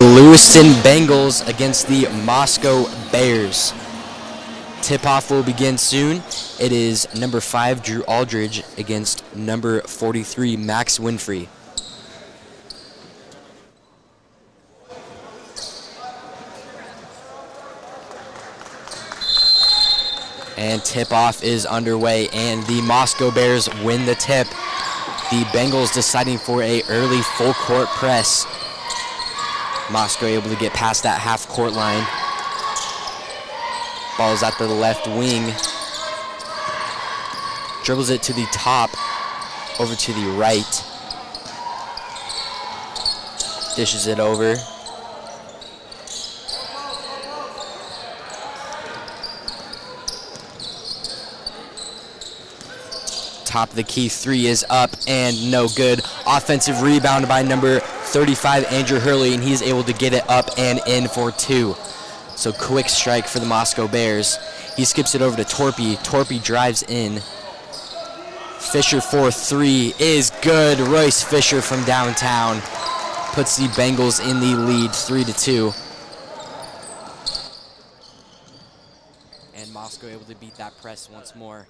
Lewiston Bengals against the Moscow Bears. Tip-off will begin soon. It is number 5, Drew Aldridge, against number 43, Max Winfrey. And tip-off is underway, and the Moscow Bears win the tip. The Bengals deciding for a early full-court press. Moscow able to get past that half-court line. Ball's at the left wing. Dribbles it to the top, over to the right. Dishes it over. Top of the key, 3 is up and no good. Offensive rebound by number 35, Andrew Hurley, and he's able to get it up and in for 2. So quick strike for the Moscow Bears. He skips it over to Torpy. Torpy drives in. Fisher for 3 is good. Royce Fisher from downtown puts the Bengals in the lead, 3-2. And Moscow able to beat that press once more.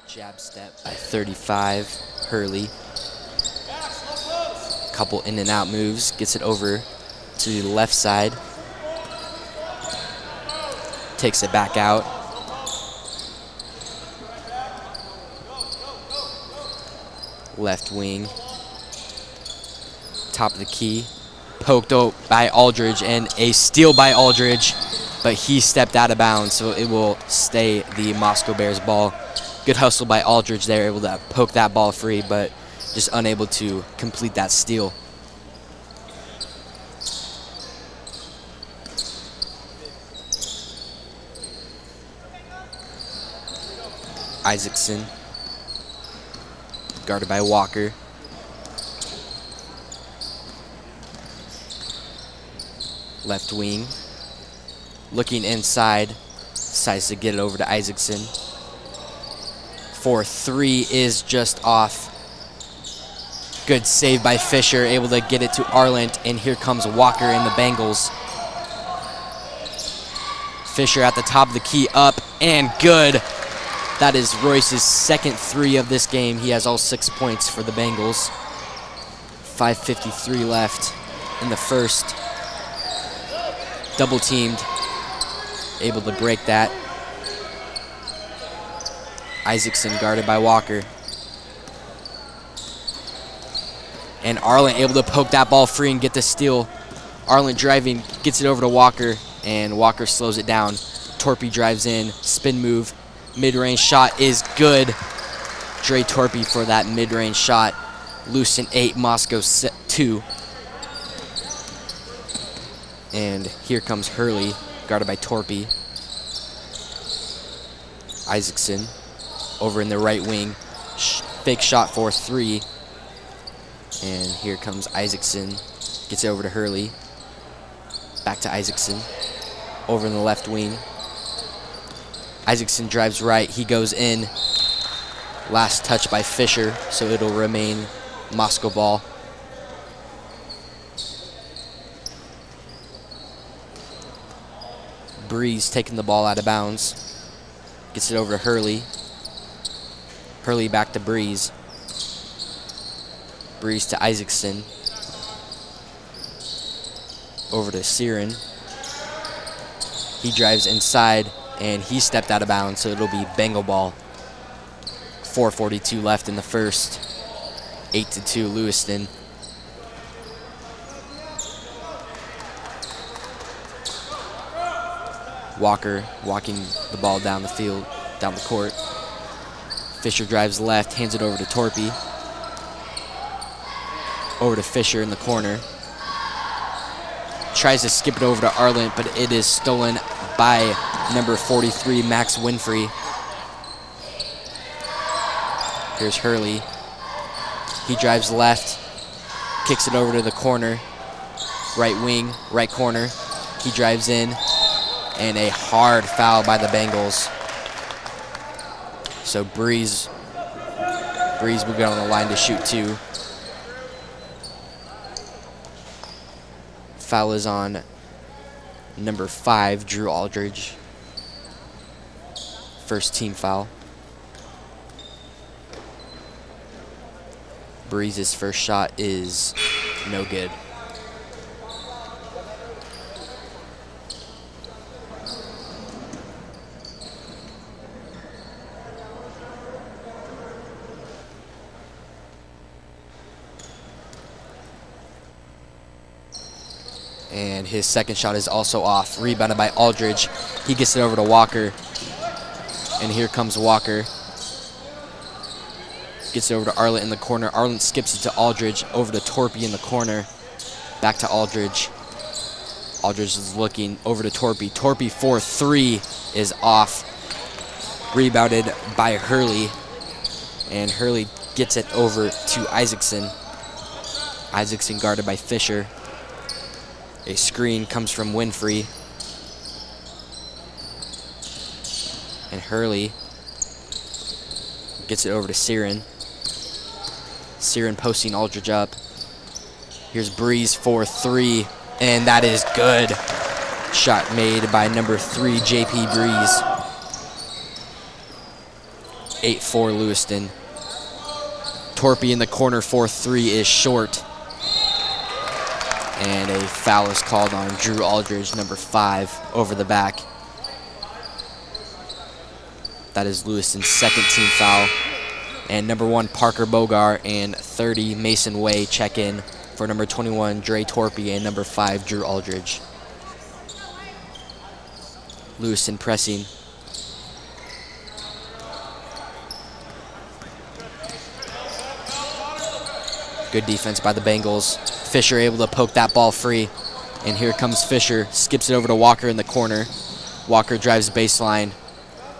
Jab step by 35, Hurley. Couple in and out moves, gets it over to the left side. Takes it back out. Left wing. Top of the key. Poked out by Aldridge, and a steal by Aldridge, but he stepped out of bounds, so it will stay the Moscow Bears ball. Good hustle by Aldridge there, able to poke that ball free, but just unable to complete that steal. Isaacson, guarded by Walker. Left wing, looking inside, decides to get it over to Isaacson. For 3 is just off. Good save by Fisher, able to get it to Arlant, and here comes Walker and the Bengals. Fisher at the top of the key, up and good. That is Royce's second 3 of this game. He has all 6 points for the Bengals. 5:53 left in the first. Double teamed, able to break that. Isaacson guarded by Walker. And Arlant able to poke that ball free and get the steal. Arlant driving, gets it over to Walker, and Walker slows it down. Torpy drives in, spin move, mid-range shot is good. Dre Torpy for that mid-range shot. Lewiston 8, Moscow 2. And here comes Hurley, guarded by Torpy. Isaacson over in the right wing. Fake shot for 3. And here comes Isaacson. Gets it over to Hurley. Back to Isaacson. Over in the left wing. Isaacson drives right. He goes in. Last touch by Fisher, so it'll remain Moscow ball. Breeze taking the ball out of bounds. Gets it over to Hurley. Hurley back to Breeze. Breeze to Isaacson. Over to Siren. He drives inside, and he stepped out of bounds, so it'll be Bengal ball. 4:42 left in the first. 8-2 Lewiston. Walker walking the ball down the field, down the court. Fisher drives left, hands it over to Torpy. Over to Fisher in the corner. Tries to skip it over to Arlant, but it is stolen by number 43, Max Winfrey. Here's Hurley. He drives left, kicks it over to the corner. Right wing, right corner. He drives in, and a hard foul by the Bengals. So Breeze will get on the line to shoot 2. Foul is on number 5, Drew Aldridge. First team foul. Breeze's first shot is no good. And his second shot is also off. Rebounded by Aldridge. He gets it over to Walker. And here comes Walker. Gets it over to Arlen in the corner. Arlen skips it to Aldridge. Over to Torpy in the corner. Back to Aldridge. Aldridge is looking over to Torpy. Torpy for 3 is off. Rebounded by Hurley. And Hurley gets it over to Isaacson. Isaacson guarded by Fisher. A screen comes from Winfrey. And Hurley gets it over to Siren. Siren posting Aldridge up. Here's Breeze for 3, and that is good. Shot made by number 3, JP Breeze. 8-4 Lewiston. Torpy in the corner for 3 is short. And a foul is called on Drew Aldridge, number 5, over the back. That is Lewiston's second team foul. And number 1, Parker Bogar, and 30, Mason Way check in for number 21, Dre Torpy, and number 5, Drew Aldridge. Lewiston pressing. Good defense by the Bengals. Fisher able to poke that ball free. And here comes Fisher. Skips it over to Walker in the corner. Walker drives baseline.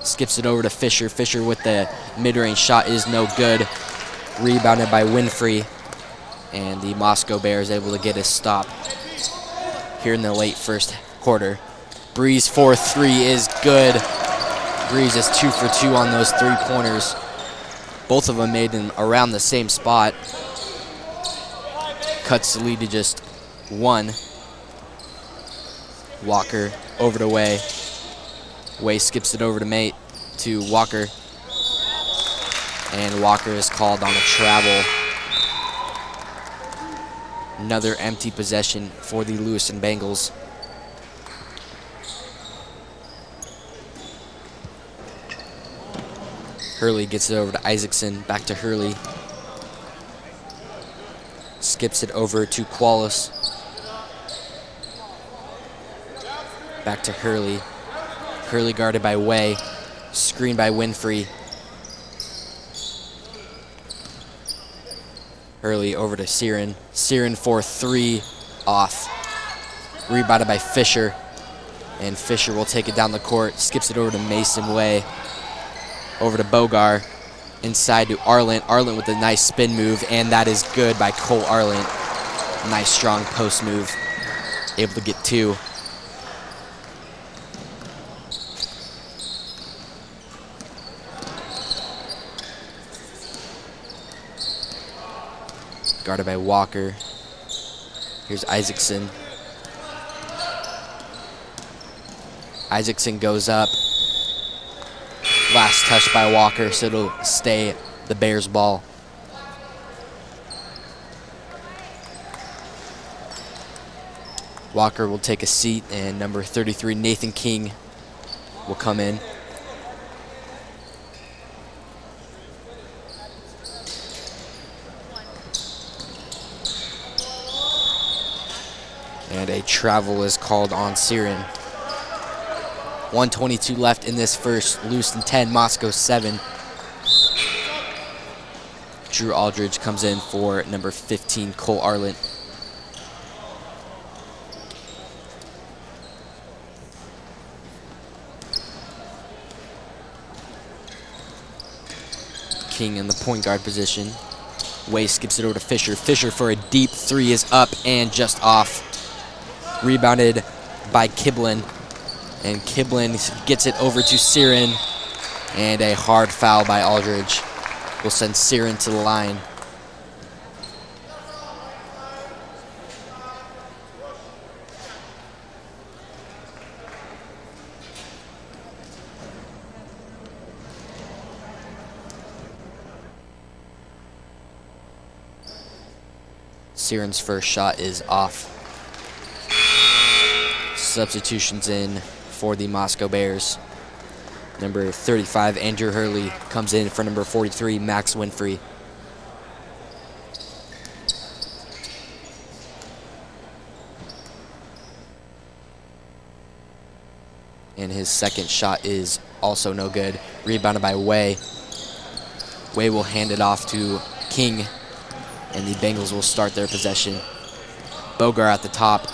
Skips it over to Fisher. Fisher with the mid-range shot is no good. Rebounded by Winfrey. And the Moscow Bears able to get a stop here in the late first quarter. Breeze for 3 is good. Breeze is 2 for 2 on those 3-pointers. Both of them made in around the same spot. Cuts the lead to just 1. Walker over to Way. Way skips it over to Walker. And Walker is called on a travel. Another empty possession for the Lewiston Bengals. Hurley gets it over to Isaacson. Back to Hurley. Skips it over to Qualis. Back to Hurley. Hurley guarded by Way. Screened by Winfrey. Hurley over to Siren. Siren for 3 off. Rebounded by Fisher. And Fisher will take it down the court. Skips it over to Mason Way. Over to Bogar. Inside to Arlen. Arlen with a nice spin move, and that is good by Cole Arlen. Nice strong post move. Able to get 2. Guarded by Walker. Here's Isaacson. Isaacson goes up. Last touch by Walker, so it'll stay the Bears' ball. Walker will take a seat, and number 33, Nathan King, will come in. And a travel is called on Siren. 1:22 left in this first. Lewiston 10, Moscow 7. Drew Aldridge comes in for number 15, Cole Arlen. King in the point guard position. Way skips it over to Fisher. Fisher for a deep 3 is up and just off. Rebounded by Kiblin. And Kiblin gets it over to Siren. And a hard foul by Aldridge will send Siren to the line. Siren's first shot is off. Substitutions in for the Moscow Bears. Number 35, Andrew Hurley, comes in for number 43, Max Winfrey. And his second shot is also no good. Rebounded by Way. Way will hand it off to King, and the Bengals will start their possession. Bogar at the top.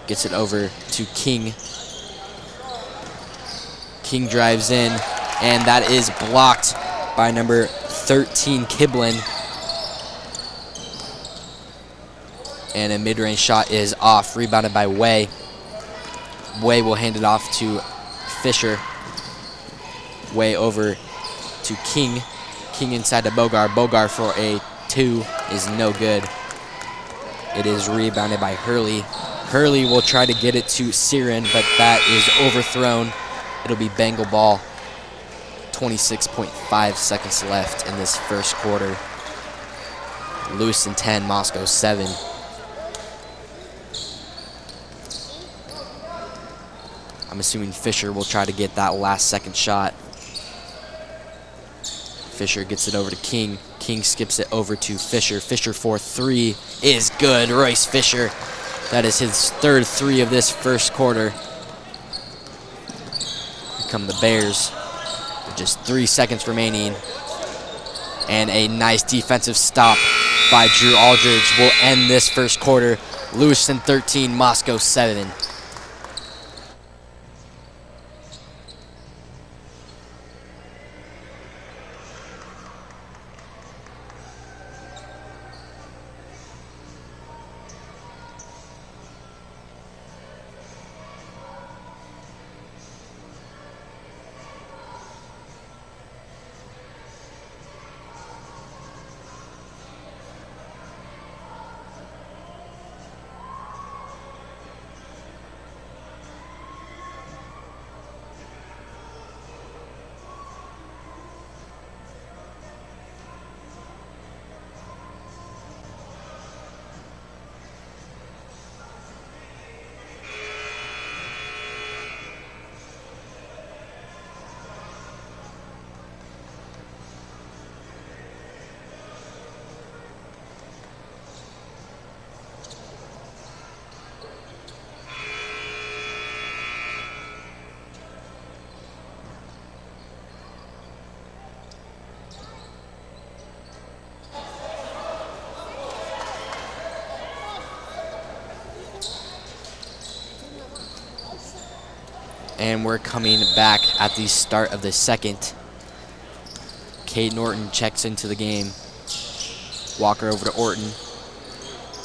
Gets it over to King. King drives in, and that is blocked by number 13, Kiblin. And a mid-range shot is off, rebounded by Way. Way will hand it off to Fisher. Way over to King. King inside to Bogar. Bogar for a 2 is no good. It is rebounded by Hurley. Hurley will try to get it to Siren, but that is overthrown. It'll be Bengal ball. 26.5 seconds left in this first quarter. Lewiston 10, Moscow 7. I'm assuming Fisher will try to get that last second shot. Fisher gets it over to King. King skips it over to Fisher. Fisher for 3 is good. Royce Fisher. That is his third 3 of this first quarter. Here come the Bears with just 3 seconds remaining. And a nice defensive stop by Drew Aldridge will end this first quarter. Lewiston 13, Moscow 7. And we're coming back at the start of the second. Cade Norton checks into the game. Walker over to Orton.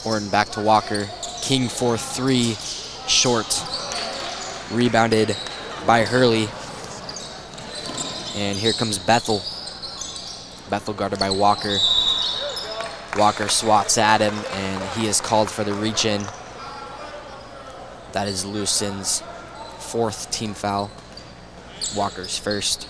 Orton back to Walker. King for 3, short. Rebounded by Hurley. And here comes Bethel. Bethel guarded by Walker. Walker swats at him, and he is called for the reach-in. That is Lewiston's 4th team foul. Walker's first.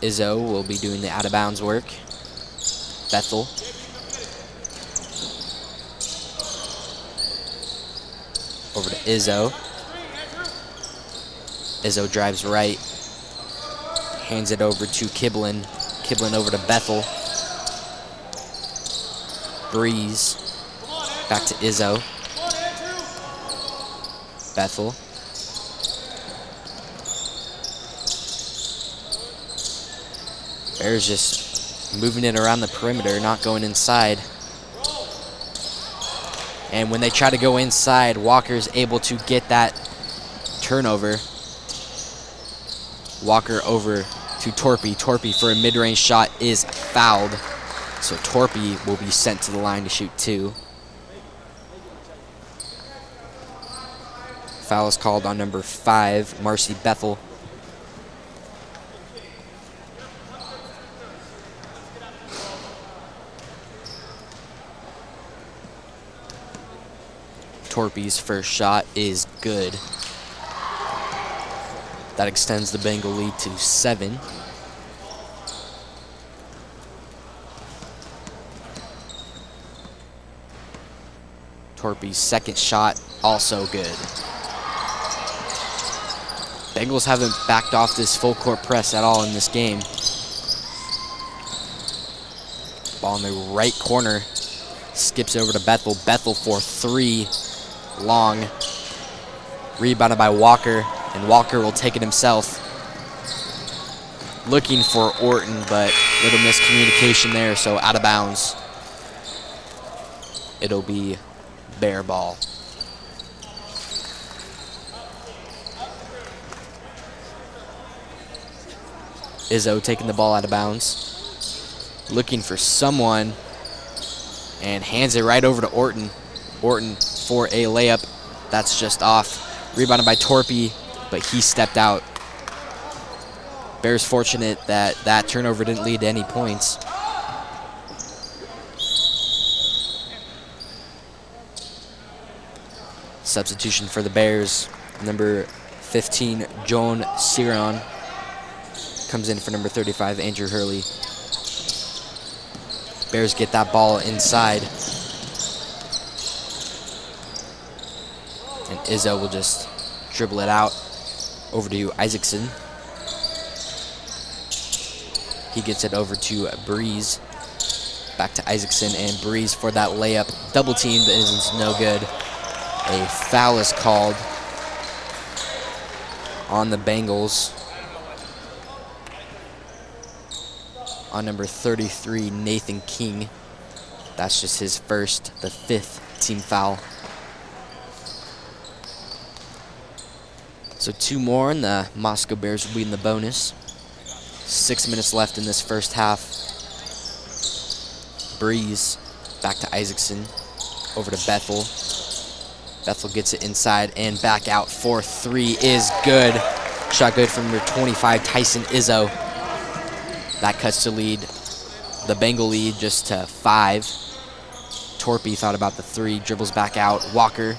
Izzo will be doing the out-of-bounds work. Bethel. Over to Izzo. Izzo drives right. Hands it over to Kiblin. Kiblin over to Bethel. Breeze. Back to Izzo. Bethel. Bears just moving it around the perimeter, not going inside. And when they try to go inside, Walker's able to get that turnover. Walker over to Torpy. Torpy for a mid-range shot is fouled. So Torpy will be sent to the line to shoot 2. Foul is called on number 5, Marcy Bethel. Torpy's first shot is good. That extends the Bengal lead to 7. Torpy's second shot, also good. Bengals haven't backed off this full court press at all in this game. Ball in the right corner. Skips over to Bethel. Bethel for three. Long. Rebounded by Walker, and Walker will take it himself. Looking for Orton, but little miscommunication there, so out of bounds. It'll be Bear ball. Izzo taking the ball out of bounds. Looking for someone, and hands it right over to Orton. Orton for a layup. That's just off. Rebounded by Torpy, but he stepped out. Bears fortunate that that turnover didn't lead to any points. Substitution for the Bears. Number 15, Joan Ciron, comes in for number 35, Andrew Hurley. Bears get that ball inside. And Izzo will just dribble it out over to Isaacson. He gets it over to Breeze. Back to Isaacson, and Breeze for that layup. Double team that is no good. A foul is called on the Bengals. On number 33, Nathan King. That's just his first, the fifth team foul. So two more, and the Moscow Bears will be in the bonus. 6 minutes left in this first half. Breeze back to Isaacson, over to Bethel. Bethel gets it inside and back out for three is good. Shot good from number 25, Tyson Izzo. That cuts to lead the Bengal lead just to 5. Torpy thought about the three, dribbles back out. Walker,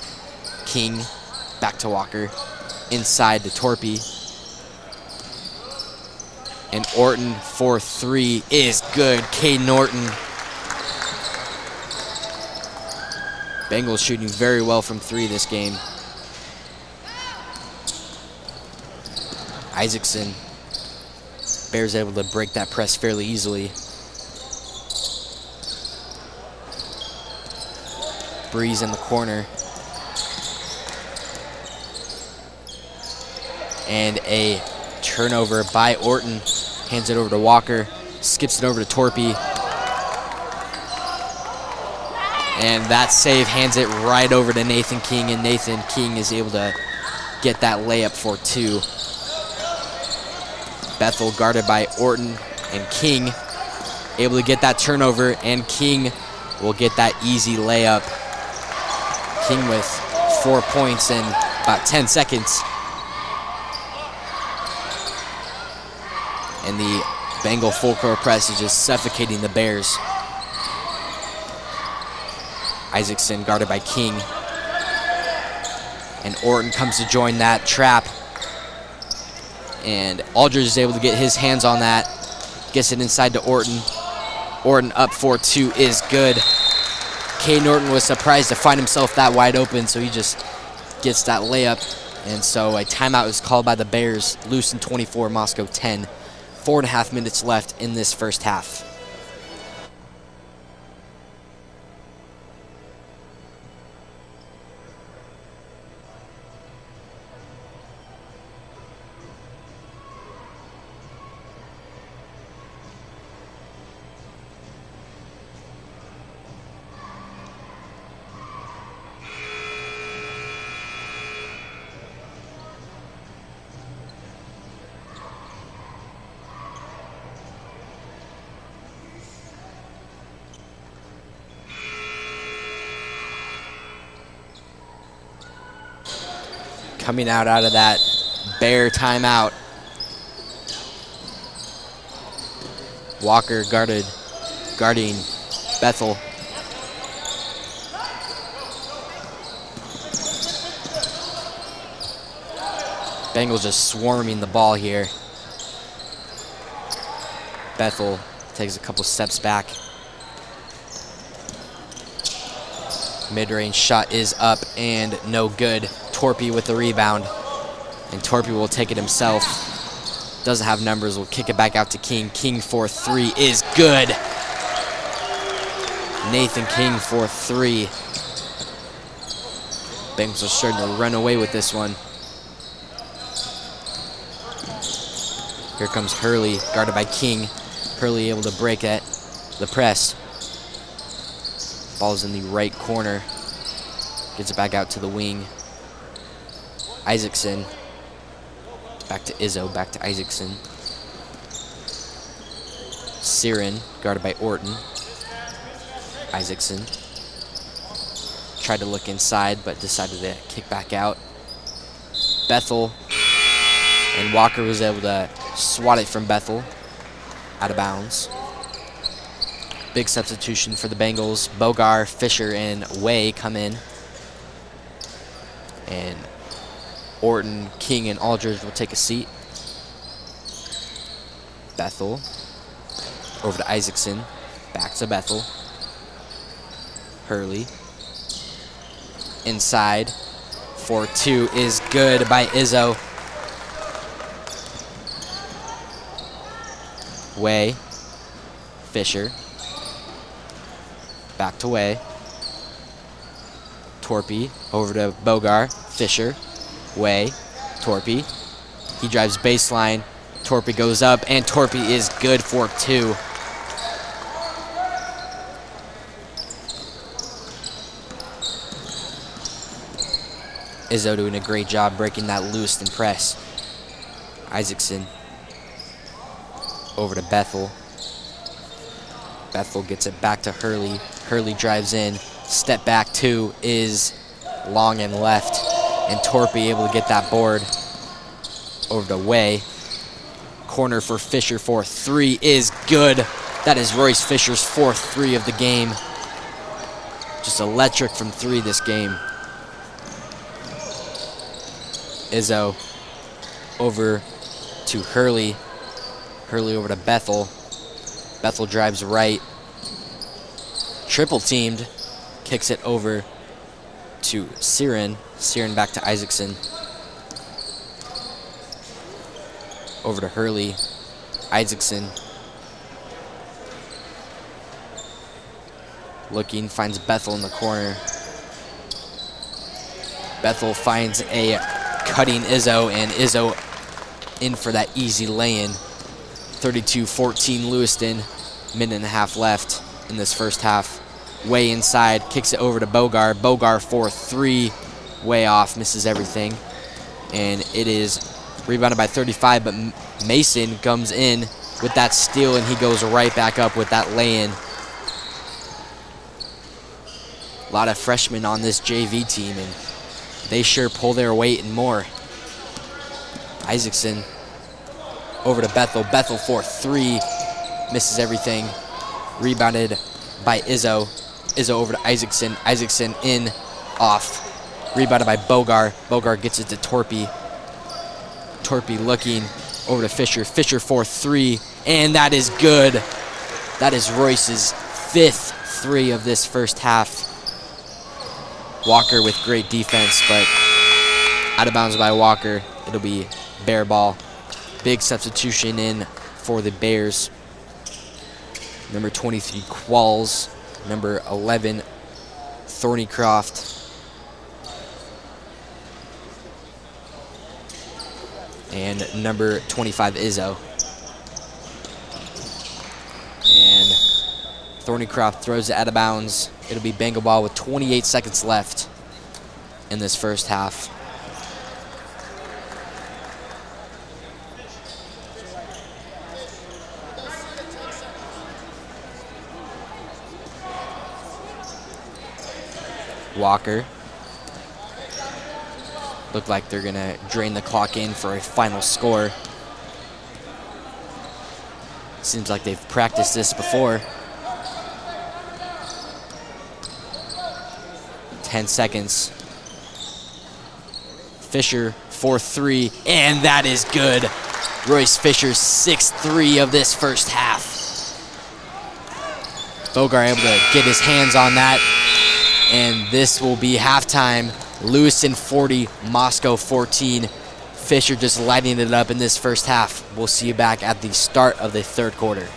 King, back to Walker. Inside to Torpy. And Orton for three is good. K. Norton. Bengals shooting very well from three this game. Isaacson. Bears able to break that press fairly easily. Breeze in the corner. And a turnover by Orton. Hands it over to Walker. Skips it over to Torpy. And that save hands it right over to Nathan King, and Nathan King is able to get that layup for 2. Bethel guarded by Orton, and King able to get that turnover, and King will get that easy layup. King with 4 points in about 10 seconds. And the Bengal full court press is just suffocating the Bears. Isaacson guarded by King. And Orton comes to join that trap. And Aldridge is able to get his hands on that. Gets it inside to Orton. Orton up for 2 is good. K. Norton was surprised to find himself that wide open, so he just gets that layup. And so a timeout is called by the Bears. Lewiston 24, Moscow 10. 4.5 minutes left in this first half. Coming out of that Bear timeout. Walker guarding Bethel. Bengals just swarming the ball here. Bethel takes a couple steps back. Mid-range shot is up and no good. Torpy with the rebound. And Torpy will take it himself. Doesn't have numbers, will kick it back out to King. King for 3 is good. Nathan King for 3. Bengals are starting to run away with this one. Here comes Hurley, guarded by King. Hurley able to break the press. Ball's in the right corner. Gets it back out to the wing. Isaacson. Back to Izzo, back to Isaacson. Siren, guarded by Orton. Isaacson. Tried to look inside, but decided to kick back out. Bethel. And Walker was able to swat it from Bethel. Out of bounds. Big substitution for the Bengals. Bogar, Fisher, and Way come in. And Orton, King, and Aldridge will take a seat. Bethel. Over to Isaacson. Back to Bethel. Hurley. Inside. 4-2 is good by Izzo. Way. Fisher. Back to Way. Torpy. Over to Bogar. Fisher. Way. Torpy. He drives baseline. Torpy goes up, and Torpy is good for 2. Izzo doing a great job breaking that Lewiston press. Isaacson. Over to Bethel. Bethel gets it back to Hurley. Hurley drives in. Step back 2 is long and left. And Torpy able to get that board. Over to Way. Corner for Fisher for 3 is good. That is Royce Fisher's 4th 3 of the game. Just electric from 3 this game. Izzo over to Hurley. Hurley over to Bethel. Bethel drives right. Triple teamed. Kicks it over to Siren. Siren back to Isaacson. Over to Hurley. Isaacson. Looking, finds Bethel in the corner. Bethel finds a cutting Izzo, and Izzo in for that easy lay-in. 32-14 Lewiston. Minute and a half left in this first half. Way inside, kicks it over to Bogar. Bogar for 3, way off, misses everything. And it is rebounded by 35, but Mason comes in with that steal, and he goes right back up with that lay-in. A lot of freshmen on this JV team, and they sure pull their weight and more. Isaacson over to Bethel. Bethel for 3, misses everything. Rebounded by Izzo. Izzo over to Isaacson. Isaacson in, off. Rebounded by Bogar. Bogar gets it to Torpy. Torpy looking over to Fisher. Fisher for 3, and that is good. That is Royce's 5th 3 of this first half. Walker with great defense, but out of bounds by Walker. It'll be Bear ball. Big substitution in for the Bears. Number 23, Qualls. Number 11, Thornycroft. And number 25, Izzo. And Thornycroft throws it out of bounds. It'll be Bengal ball with 28 seconds left in this first half. Walker. Look like they're going to drain the clock in for a final score. Seems like they've practiced this before. 10 seconds. Fisher for 3, and that is good. Royce Fisher's 6th 3 of this first half. Bogar able to get his hands on that, And this will be halftime. Lewiston 40, Moscow 14. Fisher just lighting it up in this first half. We'll see you back at the start of the third quarter.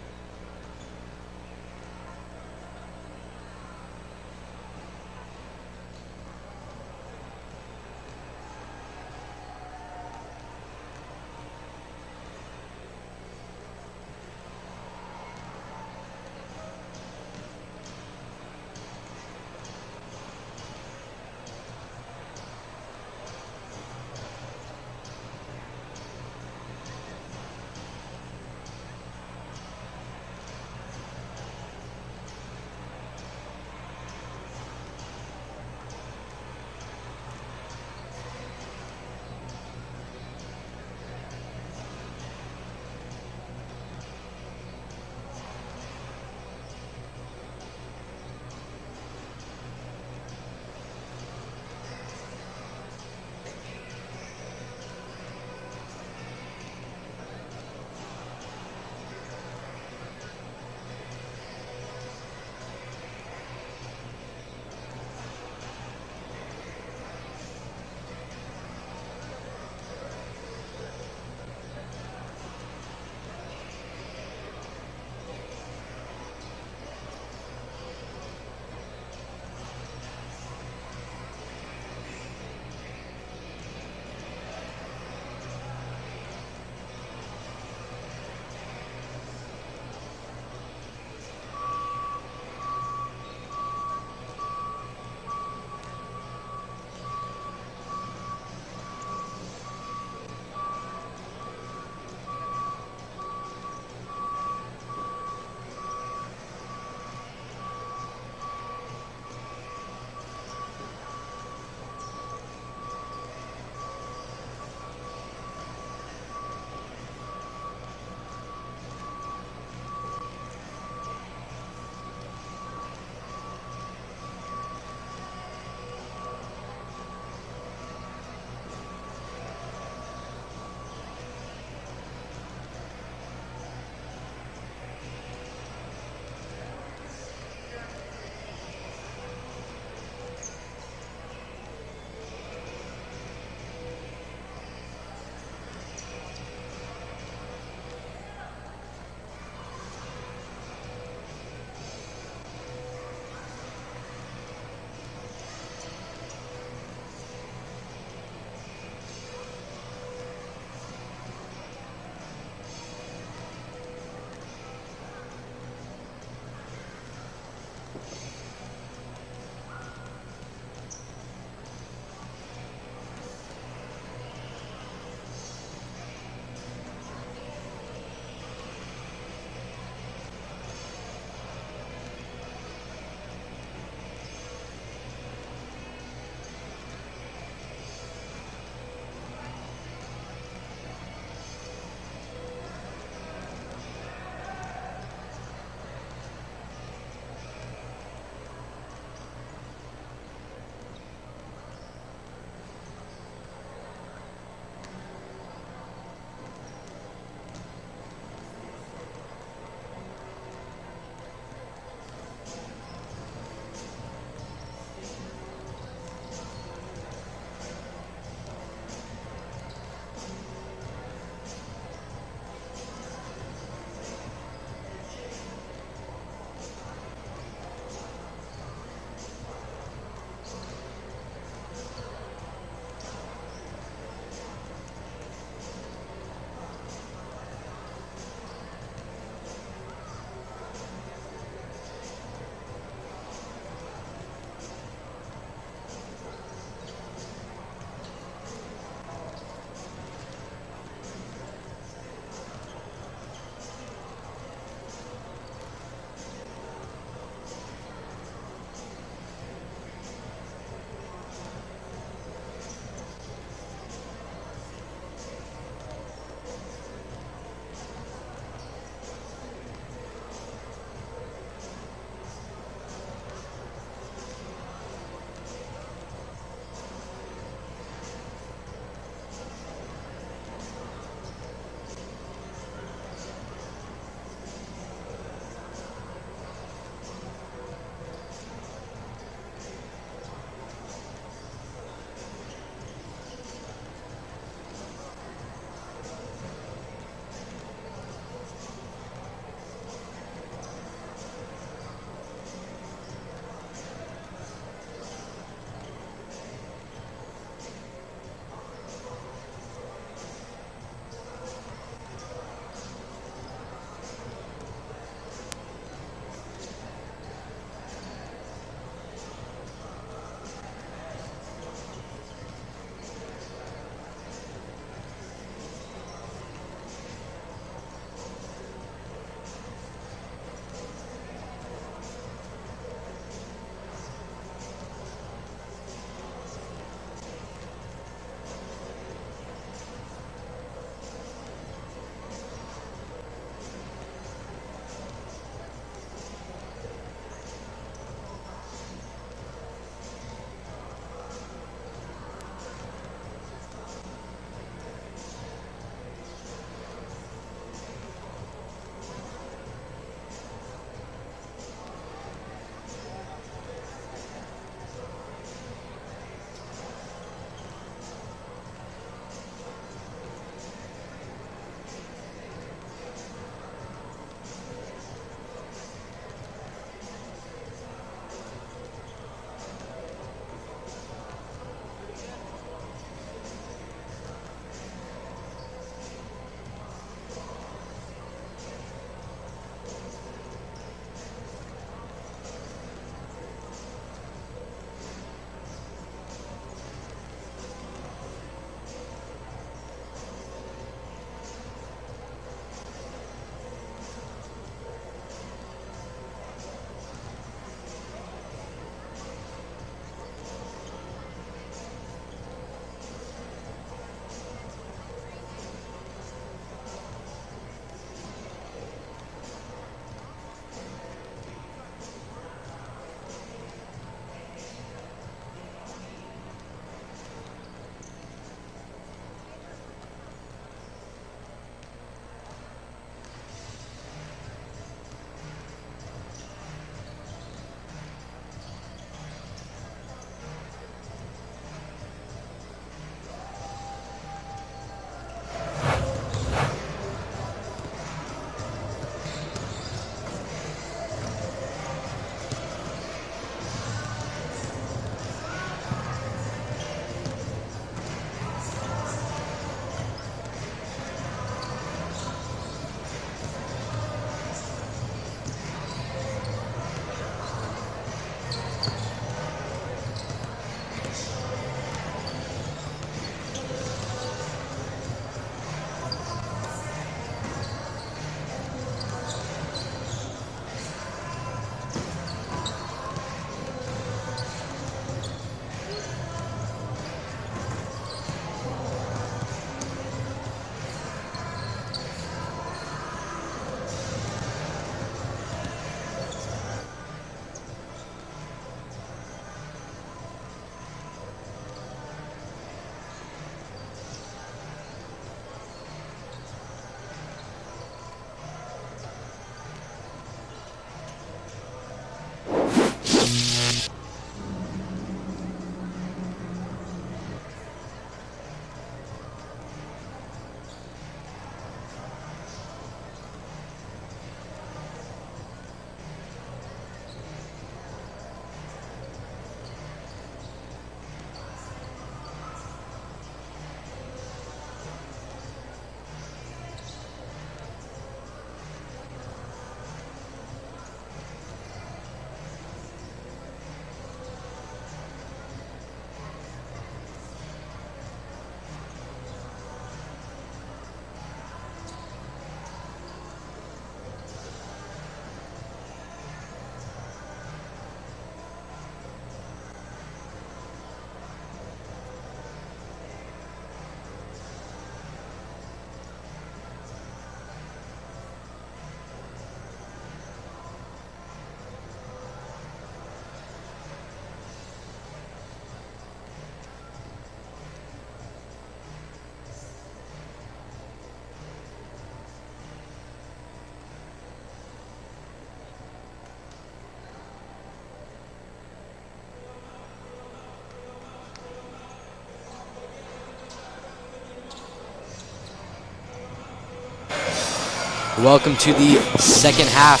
Welcome to the second half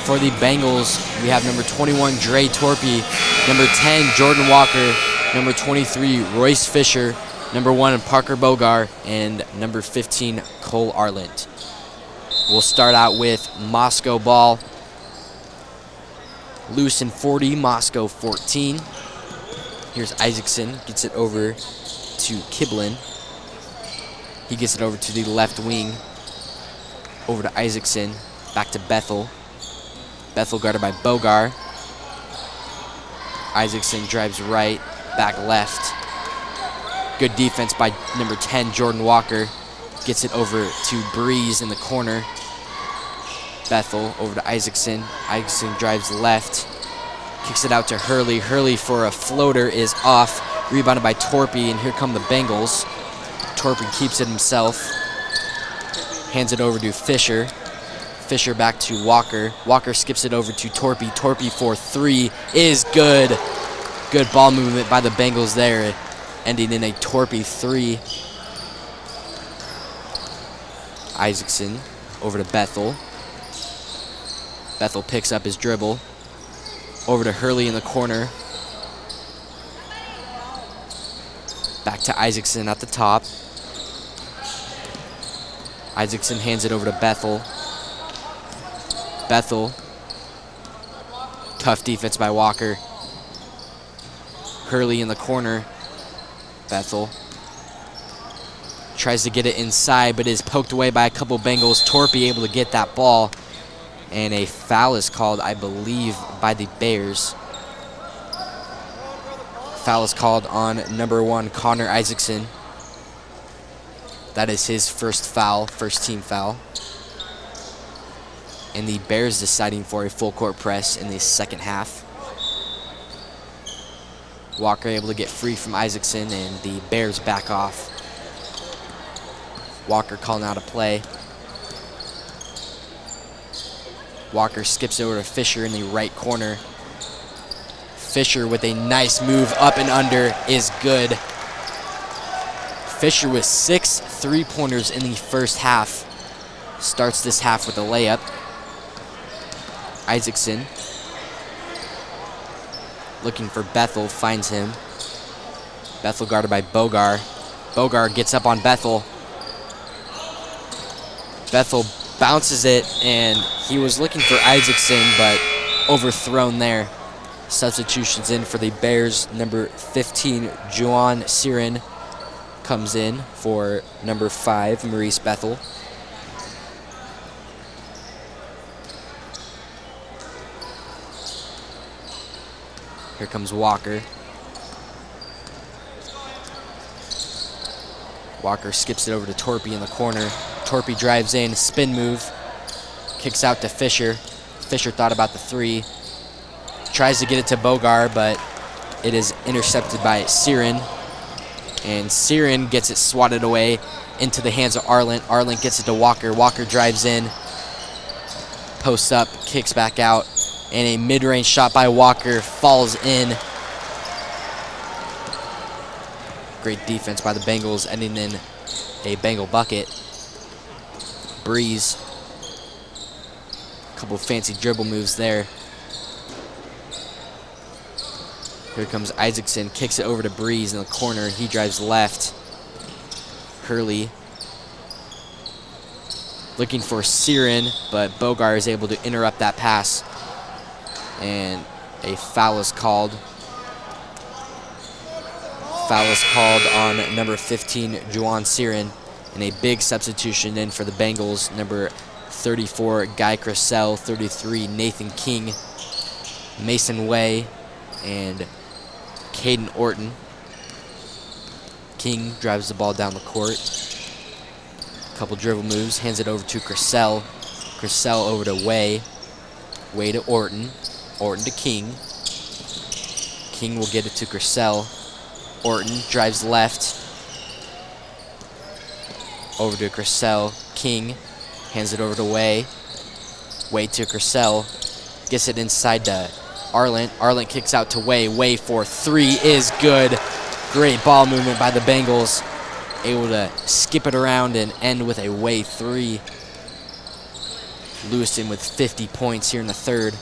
for the Bengals. We have number 21, Dre Torpy, number 10, Jordynn Walker, number 23, Royce Fisher, number 1, Parker Bogar, and number 15, Cole Arlant. We'll start out with Moscow ball. Lewiston 40, Moscow 14. Here's Isaacson, gets it over to Kiblin. He gets it over to the left wing. Over to Isaacson, back to Bethel. Bethel guarded by Bogar. Isaacson drives right, back left. Good defense by number 10, Jordynn Walker. Gets it over to Breeze in the corner. Bethel over to Isaacson. Isaacson drives left. Kicks it out to Hurley. Hurley for a floater is off. Rebounded by Torpy, and here come the Bengals. Torpy keeps it himself. Hands it over to Fisher. Fisher back to Walker. Walker skips it over to Torpy. Torpy for 3 is good. Good ball movement by the Bengals there, ending in a Torpy 3. Isaacson over to Bethel. Bethel picks up his dribble. Over to Hurley in the corner. Back to Isaacson at the top. Isaacson hands it over to Bethel. Bethel. Tough defense by Walker. Hurley in the corner. Bethel tries to get it inside, but is poked away by a couple Bengals. Torpy able to get that ball. And a foul is called, I believe, by the Bears. Foul is called on number 1, Connor Isaacson. That is his first foul, first team foul. And the Bears deciding for a full court press in the second half. Walker able to get free from Isaacson, and the Bears back off. Walker calling out a play. Walker skips over to Fisher in the right corner. Fisher with a nice move up and under is good. Fisher with 6 3-pointers in the first half. Starts this half with a layup. Isaacson looking for Bethel, finds him. Bethel guarded by Bogar. Bogar gets up on Bethel. Bethel bounces it, and he was looking for Isaacson, but overthrown there. Substitutions in for the Bears. Number 15, Juwan Siren, comes in for number 5, Maurice Bethel. Here comes Walker. Walker skips it over to Torpy in the corner. Torpy drives in, spin move, kicks out to Fisher. Fisher thought about the 3. Tries to get it to Bogar, but it is intercepted by Siren. And Siren gets it swatted away into the hands of Arlant. Arlant gets it to Walker. Walker drives in, posts up, kicks back out, and a mid-range shot by Walker falls in. Great defense by the Bengals, ending in a Bengal bucket. Breeze. Couple fancy dribble moves there. Here comes Isaacson, kicks it over to Breeze in the corner. He drives left. Hurley looking for Siren, but Bogar is able to interrupt that pass. And a foul is called. Foul is called on number 15, Juwan Siren. And a big substitution in for the Bengals. Number 34, Guy Cressell. 33, Nathan King. Mason Way and Caden Orton. King drives the ball down the court. Couple dribble moves, hands it over to Cressell. Cressell over to Way. Way to Orton. Orton to King. King will get it to Cressell. Orton drives left. Over to Cressell. King hands it over to Way. Way to Cressell. Gets it inside to Arlant. Arlant kicks out to Way. Way for 3 is good. Great ball movement by the Bengals. Able to skip it around and end with a Way 3. Lewiston with 50 points here in the third.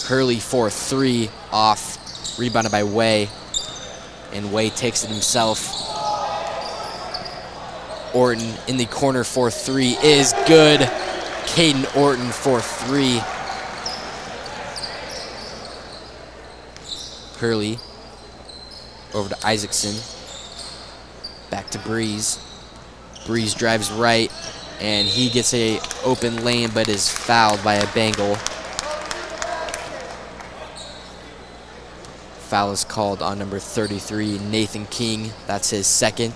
Hurley for 3 off, rebounded by Way, and Way takes it himself. Orton in the corner for 3 is good. Caden Orton for 3. Hurley over to Isaacson. Back to Breeze. Breeze drives right, and he gets a open lane but is fouled by a Bengal. Foul is called on number 33, Nathan King. That's his second.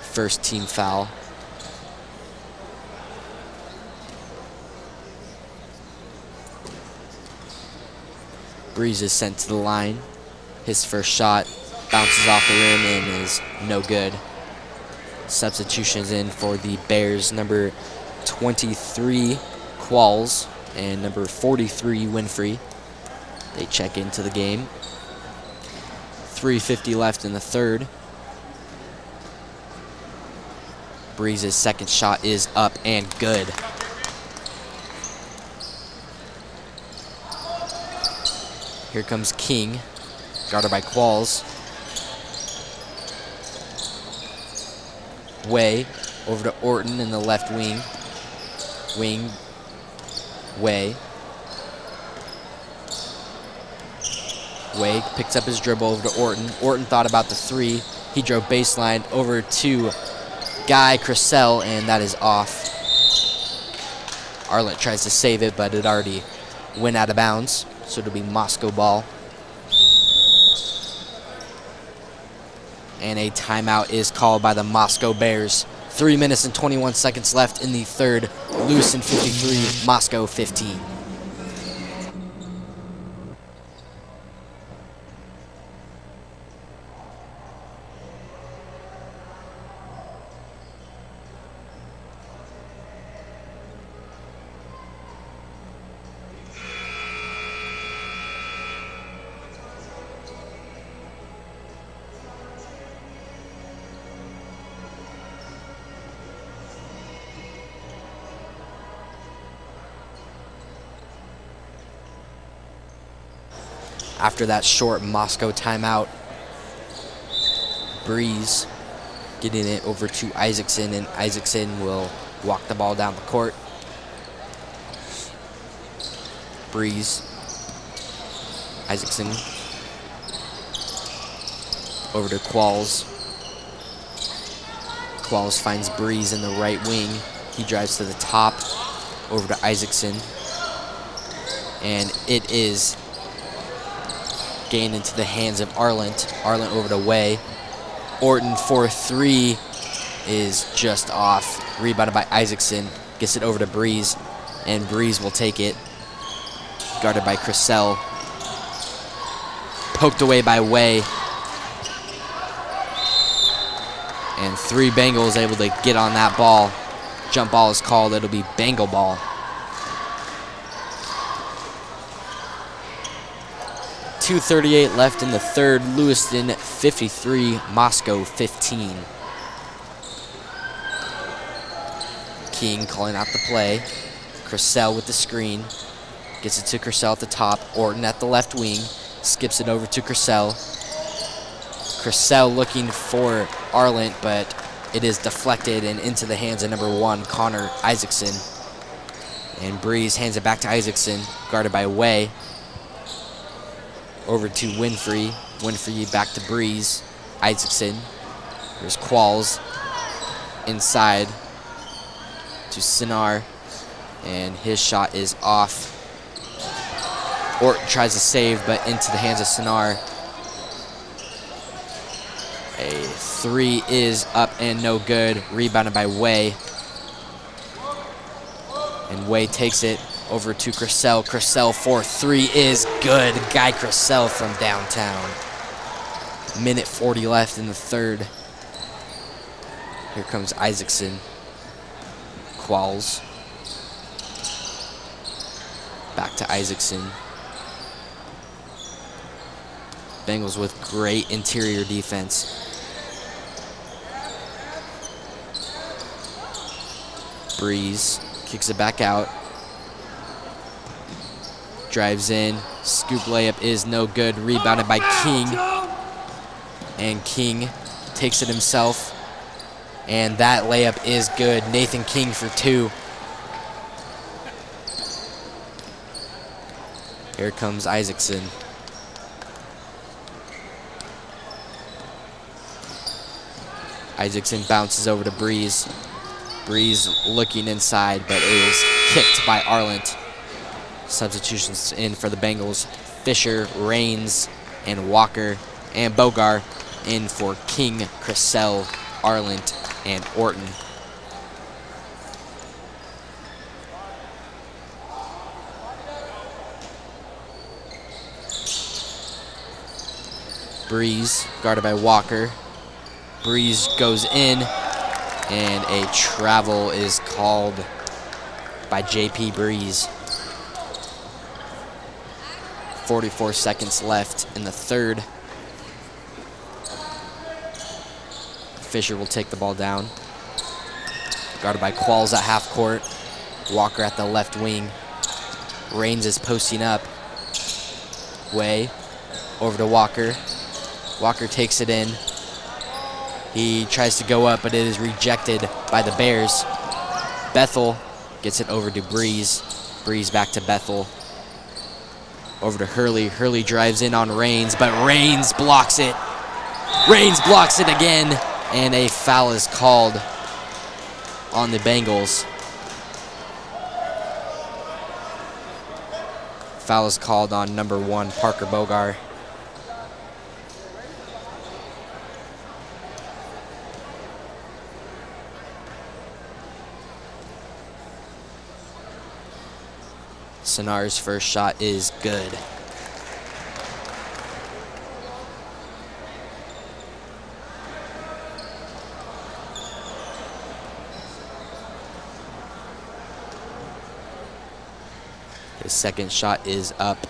First team foul. Breeze is sent to the line. His first shot bounces off the rim and is no good. Substitutions in for the Bears, number 23, Qualls, and number 43, Winfrey. They check into the game. 3:50 left in the third. Breeze's second shot is up and good. Here comes King, guarded by Qualls. Way over to Orton in the left wing. Way. Way picks up his dribble over to Orton. Orton thought about the 3. He drove baseline over to Guy Crissell, and that is off. Arlett tries to save it, but it already went out of bounds, so it'll be Moscow ball. And a timeout is called by the Moscow Bears. 3 minutes and 21 seconds left in the third. Lewiston 53, Moscow 15. After that short Moscow timeout, Breeze getting it over to Isaacson, and Isaacson will walk the ball down the court. Breeze, Isaacson, over to Qualls. Qualls finds Breeze in the right wing. He drives to the top, over to Isaacson, and it is gained into the hands of Arlent. Arlent over to Way. Orton for 3 is just off. Rebounded by Isaacson. Gets it over to Breeze, and Breeze will take it. Guarded by Crissell. Poked away by Way. And 3 Bengals able to get on that ball. Jump ball is called. It'll be Bengal ball. 2:38 left in the third. Lewiston 53, Moscow 15. King calling out the play. Crissell with the screen. Gets it to Crissell at the top. Orton at the left wing. Skips it over to Crissell. Crissell looking for Arlent, but it is deflected and into the hands of number 1, Connor Isaacson. And Breeze hands it back to Isaacson, guarded by Way. Over to Winfrey. Winfrey back to Breeze. Isaacson. There's Qualls. Inside to Sinar. And his shot is off. Orton tries to save, but into the hands of Sinar. A 3 is up and no good. Rebounded by Way. And Way takes it over to Crissell. Crissell for 3 is good. Guy Crissell from downtown. Minute 40 left in the third. Here comes Isaacson. Qualls. Back to Isaacson. Bengals with great interior defense. Breeze kicks it back out. Drives in. Scoop layup is no good. Rebounded by King. And King takes it himself. And that layup is good. Nathan King for 2. Here comes Isaacson. Isaacson bounces over to Breeze. Breeze looking inside, but is kicked by Arlant. Substitutions in for the Bengals. Fisher, Rains, and Walker, and Bogar in for King, Crissell, Arlant, and Orton. Breeze, guarded by Walker. Breeze goes in, and a travel is called by JP Breeze. 44 seconds left in the third. Fisher will take the ball down. Guarded by Qualls at half court. Walker at the left wing. Rains is posting up. Way over to Walker. Walker takes it in. He tries to go up, but it is rejected by the Bears. Bethel gets it over to Breeze. Breeze back to Bethel. Over to Hurley. Hurley drives in on Rains, but Rains blocks it. Rains blocks it again, and a foul is called on the Bengals. Foul is called on number 1, Parker Bogar. Senar's first shot is good. His second shot is up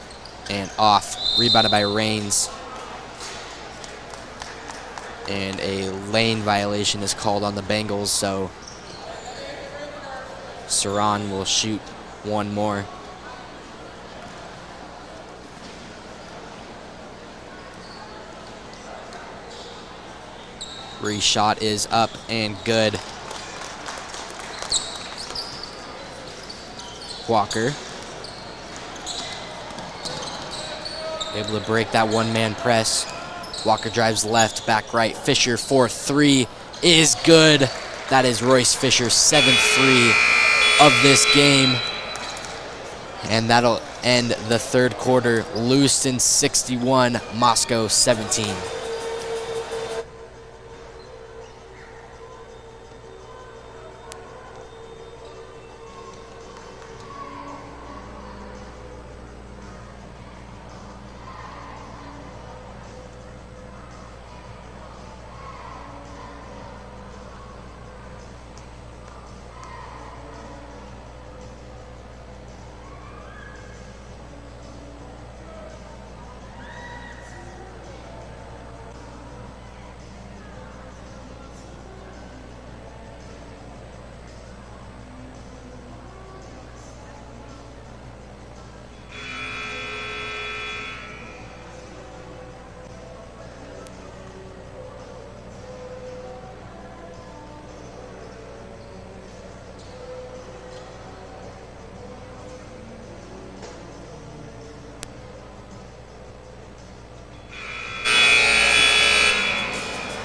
and off. Rebounded by Rains. And a lane violation is called on the Bengals, so Saran will shoot one more. Shot is up and good. Walker able to break that one-man press. Walker drives left, back right. Fisher for 3 is good. That is Royce Fisher's 7th 3 of this game. And that'll end the third quarter. Lewiston 61, Moscow 17.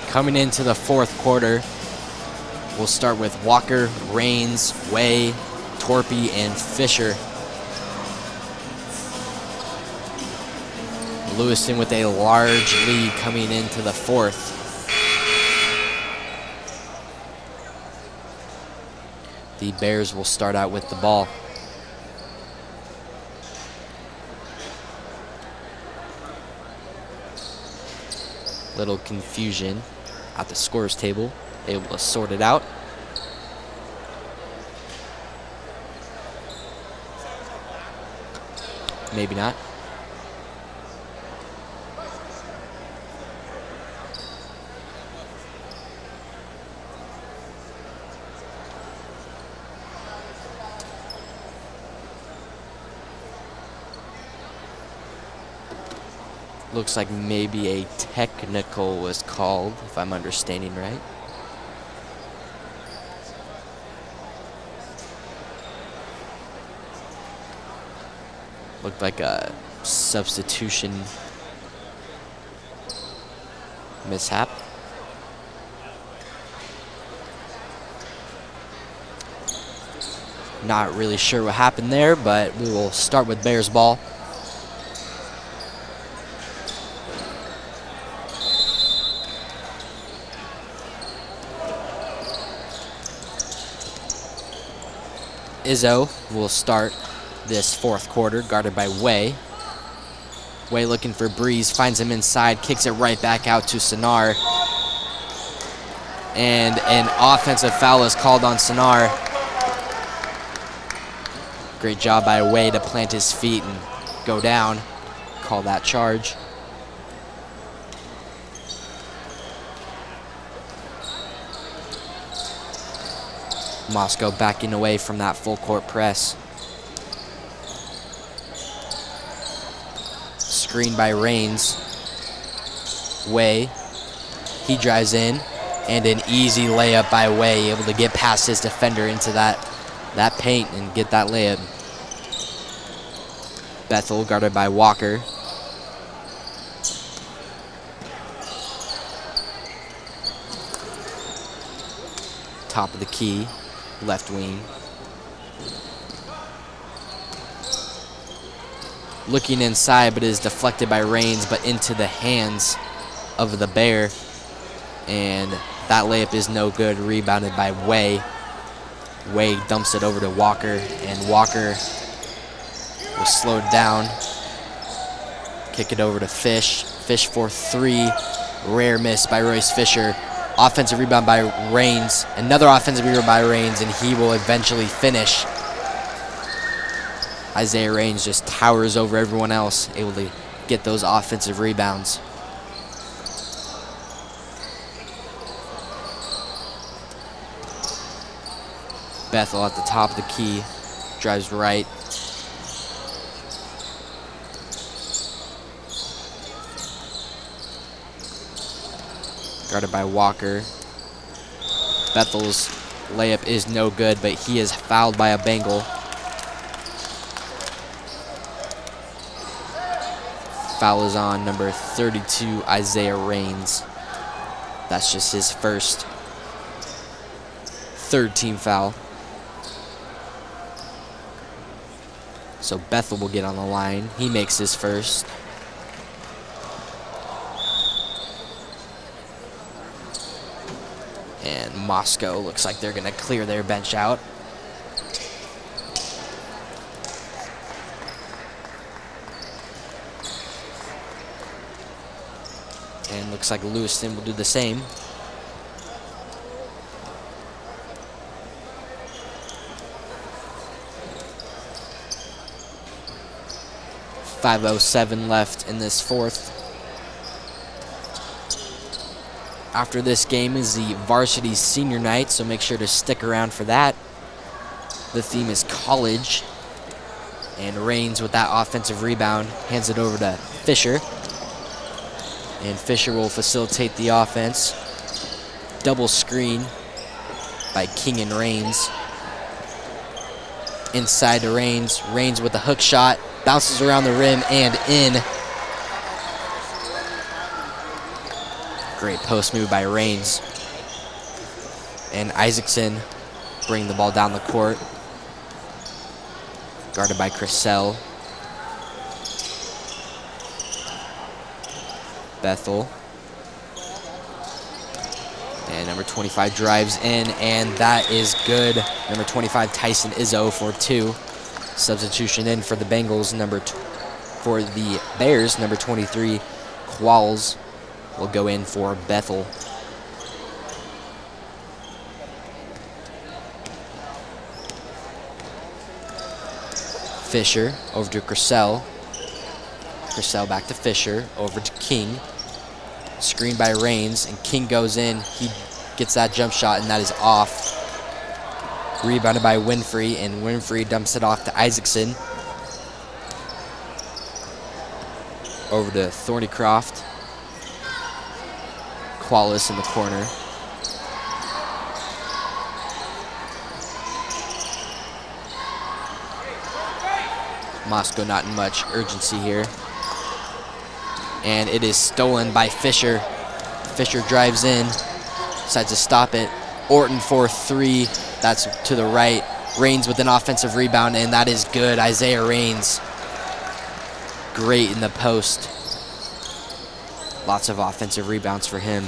Coming into the fourth quarter, we'll start with Walker, Rains, Way, Torpy, and Fisher. Lewiston with a large lead coming into the fourth. The Bears will start out with the ball. Little confusion at the scores table, able to sort it out. Maybe not. Looks like maybe a technical was called, if I'm understanding right. Looked like a substitution mishap. Not really sure what happened there, but we will start with Bears ball. Izzo will start this fourth quarter, guarded by Way. Way looking for Breeze, finds him inside, kicks it right back out to Sonar. And an offensive foul is called on Sonar. Great job by Way to plant his feet and go down. Call that charge. Moscow backing away from that full court press. Screen by Rains. Way. He drives in. And an easy layup by Way, able to get past his defender into that paint and get that layup. Bethel guarded by Walker. Top of the key, left wing. Looking inside, but is deflected by Rains, but into the hands of the Bear. And that layup is no good, rebounded by Way. Way dumps it over to Walker, and Walker was slowed down. Kick it over to Fish. Fish for three. Rare miss by Royce Fisher. Offensive rebound by Rains. Another offensive rebound by Rains, and he will eventually finish. Isaiah Rains just towers over everyone else, able to get those offensive rebounds. Bethel at the top of the key, drives right. Guarded by Walker. Bethel's layup is no good, but he is fouled by a Bengal. Foul is on number 32, Isaiah Rains. That's just his first third team foul. So Bethel will get on the line. He makes his first. And Moscow looks like they're going to clear their bench out. And looks like Lewiston will do the same. .507 left in this fourth. After this game is the varsity senior night, so make sure to stick around for that. The theme is college. And Rains with that offensive rebound hands it over to Fisher. And Fisher will facilitate the offense. Double screen by King and Rains. Inside to Rains. Rains with a hook shot. Bounces around the rim and in. Great post move by Rains. And Isaacson bring the ball down the court. Guarded by Chrisell. Bethel. And number 25 drives in, and that is good. Number 25, Tyson Izzo for two. Substitution in for the Bengals. For the Bears, number 23, Qualls will go in for Bethel. Fisher over to Chrisell. Chrisell back to Fisher, over to King. Screen by Rains, and King goes in. He gets that jump shot, and that is off. Rebounded by Winfrey, and Winfrey dumps it off to Isaacson. Over to Thornycroft. Qualis in the corner. Moscow not in much urgency here. And it is stolen by Fisher. Fisher drives in, decides to stop it. Orton for 3, that's to the right. Raines with an offensive rebound, and that is good. Isaiah Raines, great in the post. Lots of offensive rebounds for him.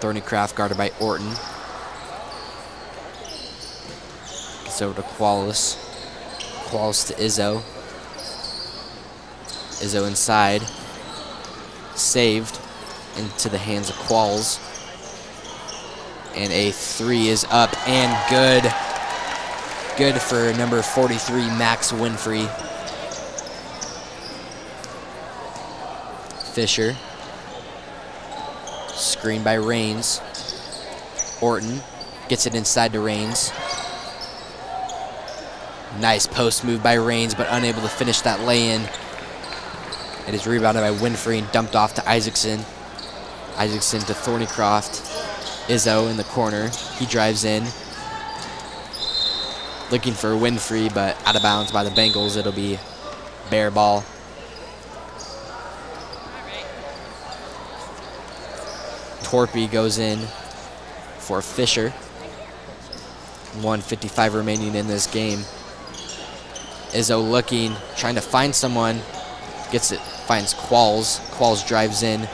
Thornycroft guarded by Orton. Gets over to Qualis. Qualis to Izzo. Izzo inside. Saved into the hands of Qualls. And a 3 is up and good. Good for number 43, Max Winfrey. Fisher. Screen by Raines. Orton gets it inside to Raines. Nice post move by Raines, but unable to finish that lay-in. It is rebounded by Winfrey and dumped off to Isaacson. Isaacson to Thornycroft. Izzo in the corner. He drives in. Looking for Winfrey, but out of bounds by the Bengals. It'll be bare ball. Torpy goes in for Fisher. 1:55 remaining in this game. Izzo looking, trying to find someone. Gets it, finds Qualls. Qualls drives in.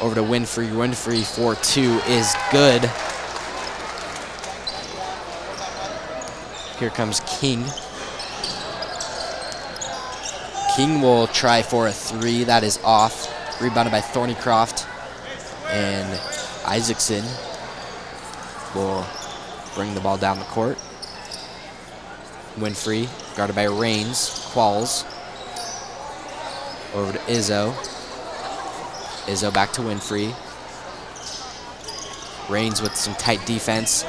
Over to Winfrey. Winfrey for 2 is good. Here comes King. King will try for a 3. That is off. Rebounded by Thornycroft. And Isaacson will bring the ball down the court. Winfrey guarded by Raines. Qualls. Over to Izzo. Izzo back to Winfrey. Raines with some tight defense.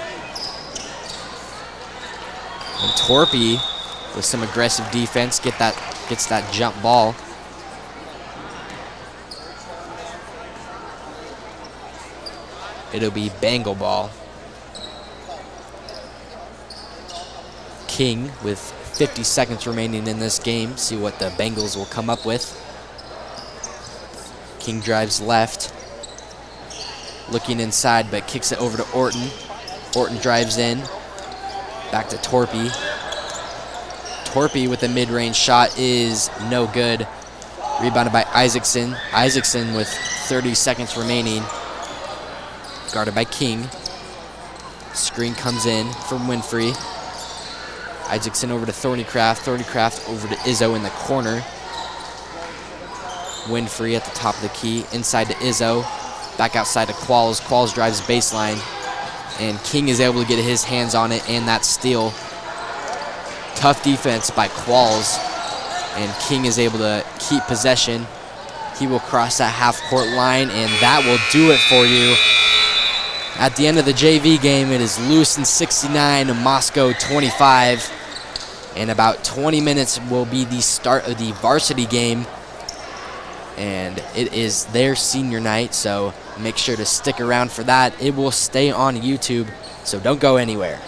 And Torpy with some aggressive defense gets that jump ball. It'll be Bengal ball. King with 50 seconds remaining in this game. See what the Bengals will come up with. King drives left. Looking inside, but kicks it over to Orton. Orton drives in. Back to Torpy. Torpy with a mid-range shot is no good. Rebounded by Isaacson. Isaacson with 30 seconds remaining. Guarded by King. Screen comes in from Winfrey. Isaacson over to Thornycroft. Thornycroft over to Izzo in the corner. Winfrey at the top of the key. Inside to Izzo. Back outside to Qualls. Qualls drives baseline. And King is able to get his hands on it, and that steal. Tough defense by Qualls. And King is able to keep possession. He will cross that half-court line, and that will do it for you. At the end of the JV game, it is Lewiston 69, Moscow 25. In about 20 minutes will be the start of the varsity game. And it is their senior night, so make sure to stick around for that. It will stay on YouTube, so don't go anywhere.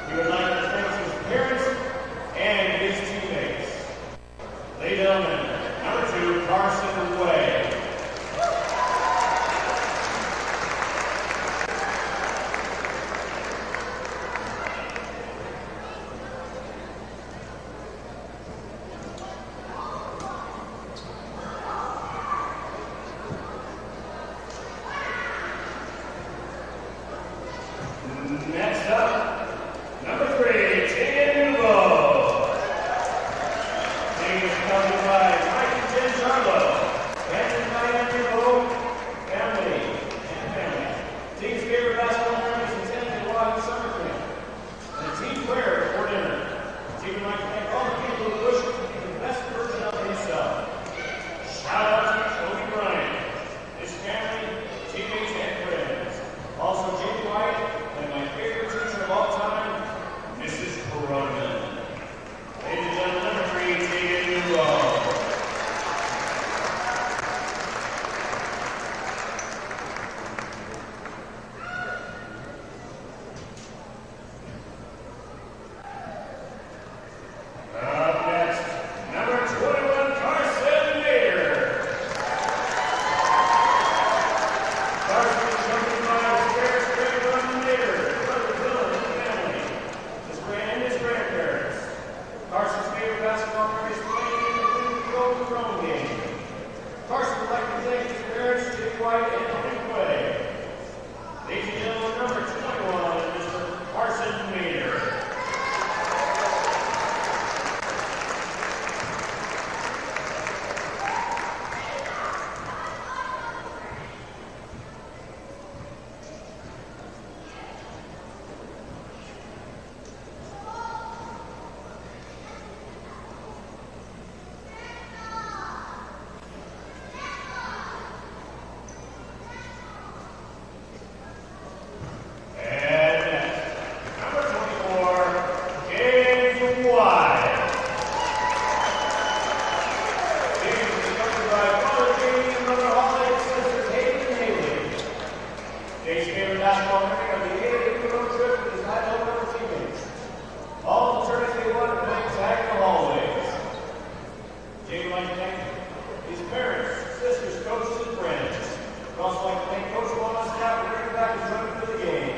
He would like to thank his parents and his teammates. Ladies and gentlemen, number 2, Carson Way. Next up, number 3, Tegan Nubo. Tegan is accompanied by Mike and Jen Charlo, and Diane Nubo, family. Team's favorite basketball tournament is attending the Wild Summer Camp. And the team player for dinner. Team would like to thank all the people who push to be the best version of himself. Shout out to Toby Bryant, his family, teammates, and friends. Also, Jamie White, and my favorite teacher of all time, Mrs. Corona. Ladies and gentlemen, number 3, Tegan Nubo. Up next, number 21, Carson Mayer. Carson is accompanied by his parents, Greg and Mayer, brother Dylan and family, his grandparents. Carson's favorite basketball memory is playing in the Golden Throne game. Carson would like to thank his parents, Jake White and Tony Quay. Ladies and gentlemen, number 21, Mr. Carson Mayer. And next, number 24, James White. James is accompanied by Father Jamie and Mother Holly and sisters Hayden and Haley. James' favorite basketball memory of the 8-day road trip with his high level teammates. All the tournaments they won are playing tag in the hallways. Jamie would like to thank his parents, sisters, coaches, and friends. We'd also like to thank Coach Juan and staff for bringing back the trophy for the game.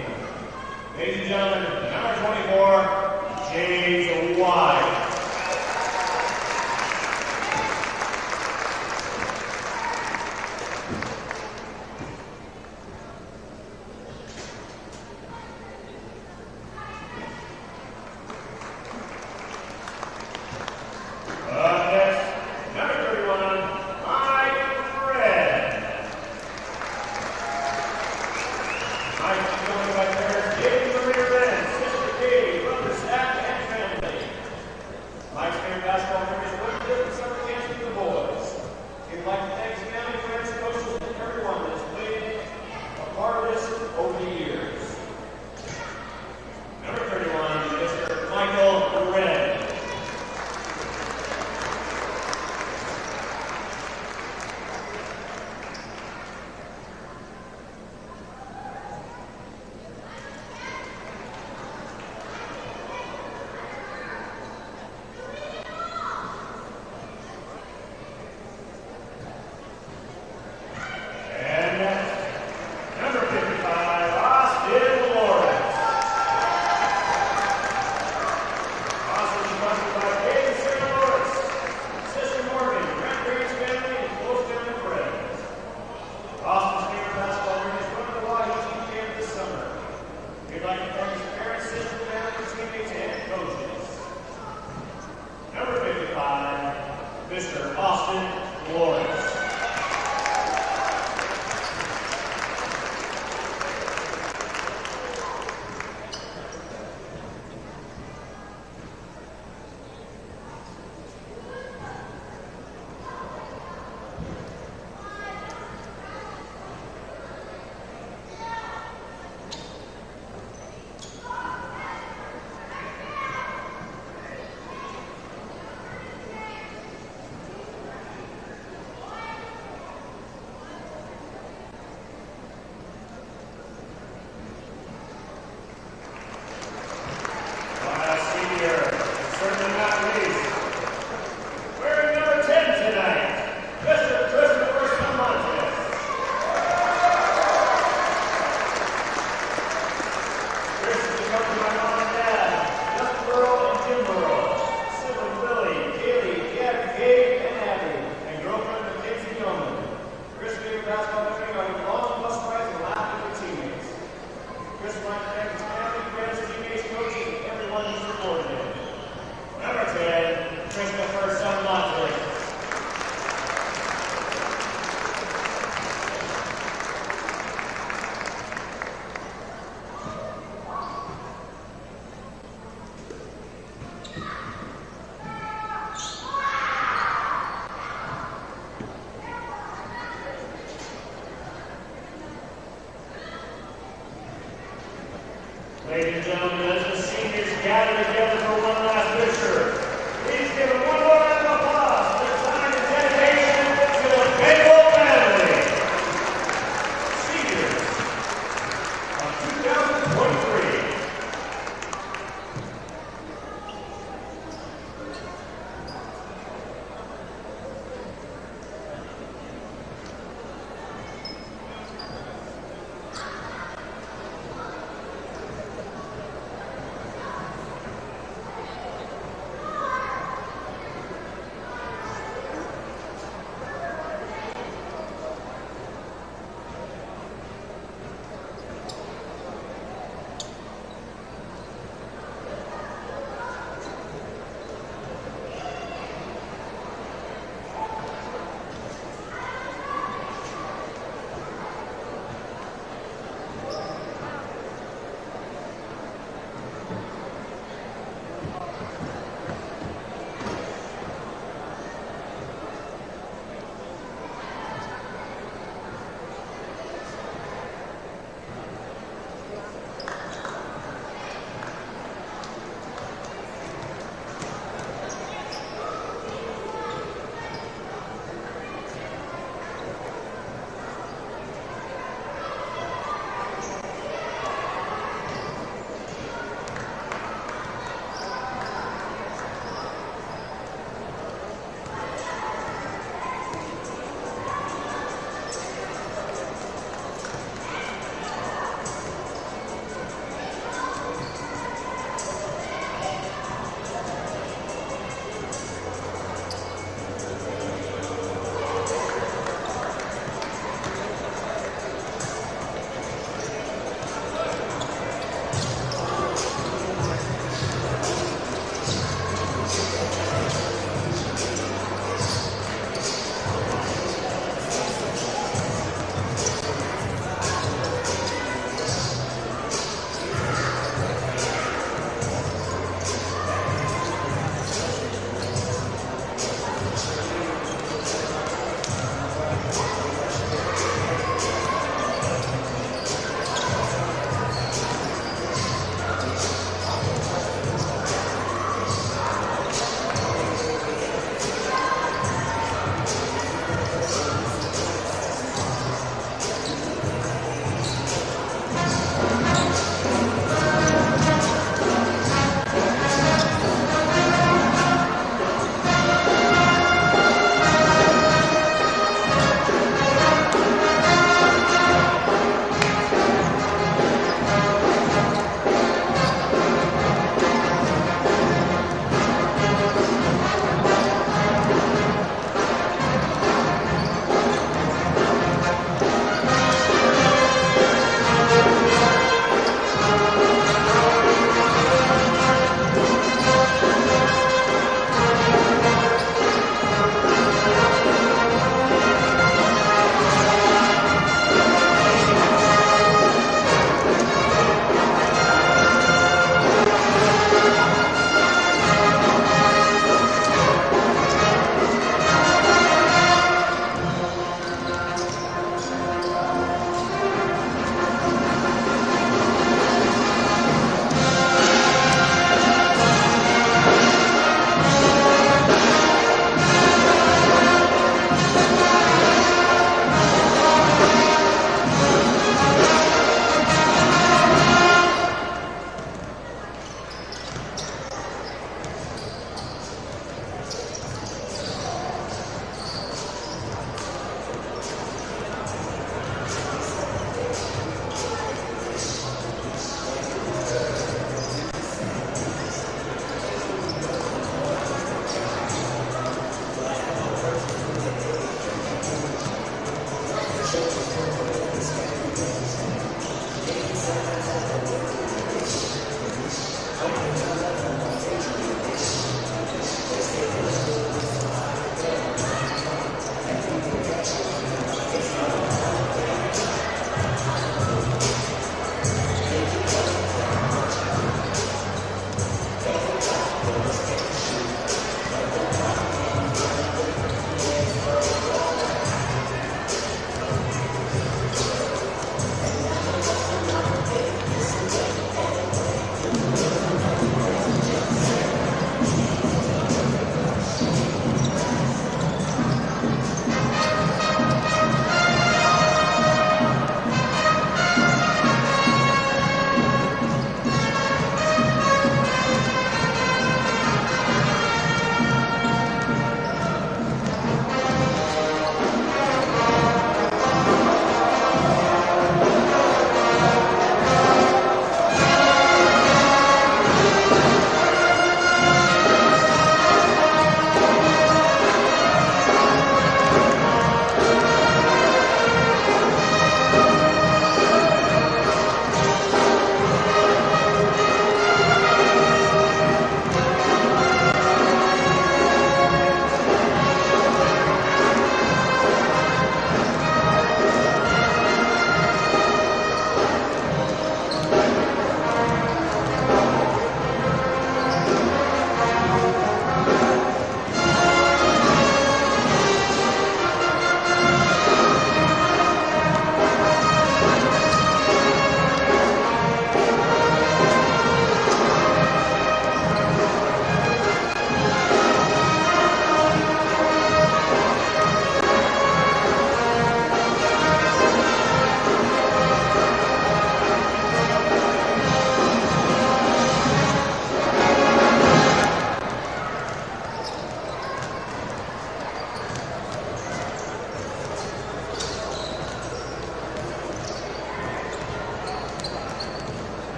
Ladies and gentlemen, number 24, James White. Up next, number 31, Mike Fred. Mike is joined by parents David and Maria Wren, sister Katie, brother Zach, and family.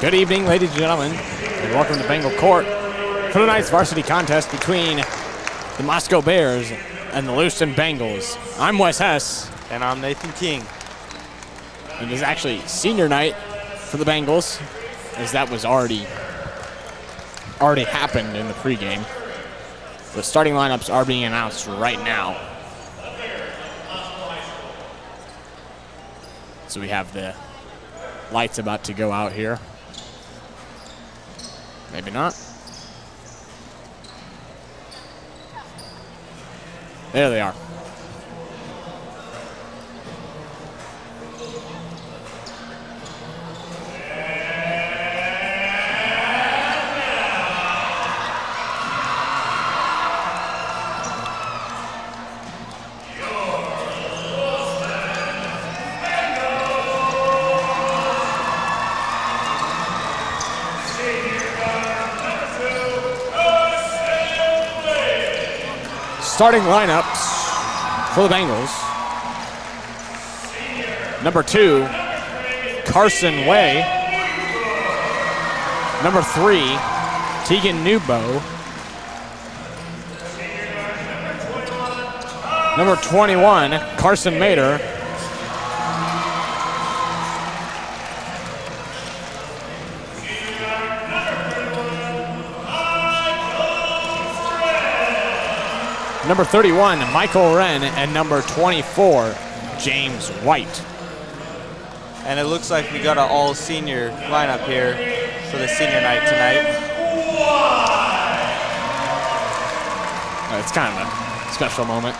Good evening, ladies and gentlemen, and welcome to Bengal Court for tonight's varsity contest between the Moscow Bears and the Lewiston Bengals. I'm Wes Heiss. And I'm Nathan King. It is actually senior night for the Bengals, as that was already happened in the pregame. The starting lineups are being announced right now. So we have the lights about to go out here. Maybe not. There they are. Starting lineups for the Bengals. Number 2, Carson Way. Number 3, Tegan Newbow. Number 21, Carson Mader. Number 31, Michael Wren, and number 24, James White. And it looks like we got an all-senior lineup here for the senior night tonight. It's kind of a special moment.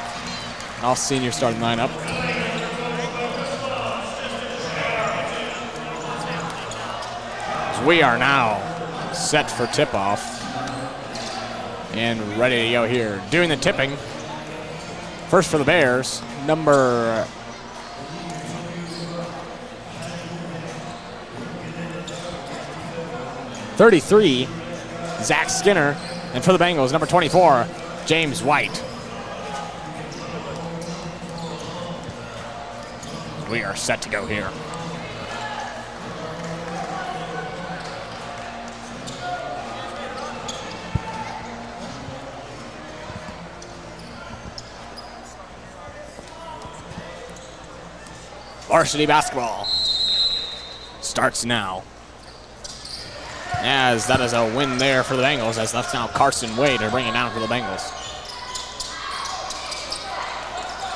An all-senior starting lineup. As we are now set for tip-off. And ready to go here. Doing the tipping. First for the Bears, number 33, Zach Skinner. And for the Bengals, number 24, James White. We are set to go here. Varsity basketball starts now. As that is a win there for the Bengals, as that's now Carson Way to bring it down for the Bengals.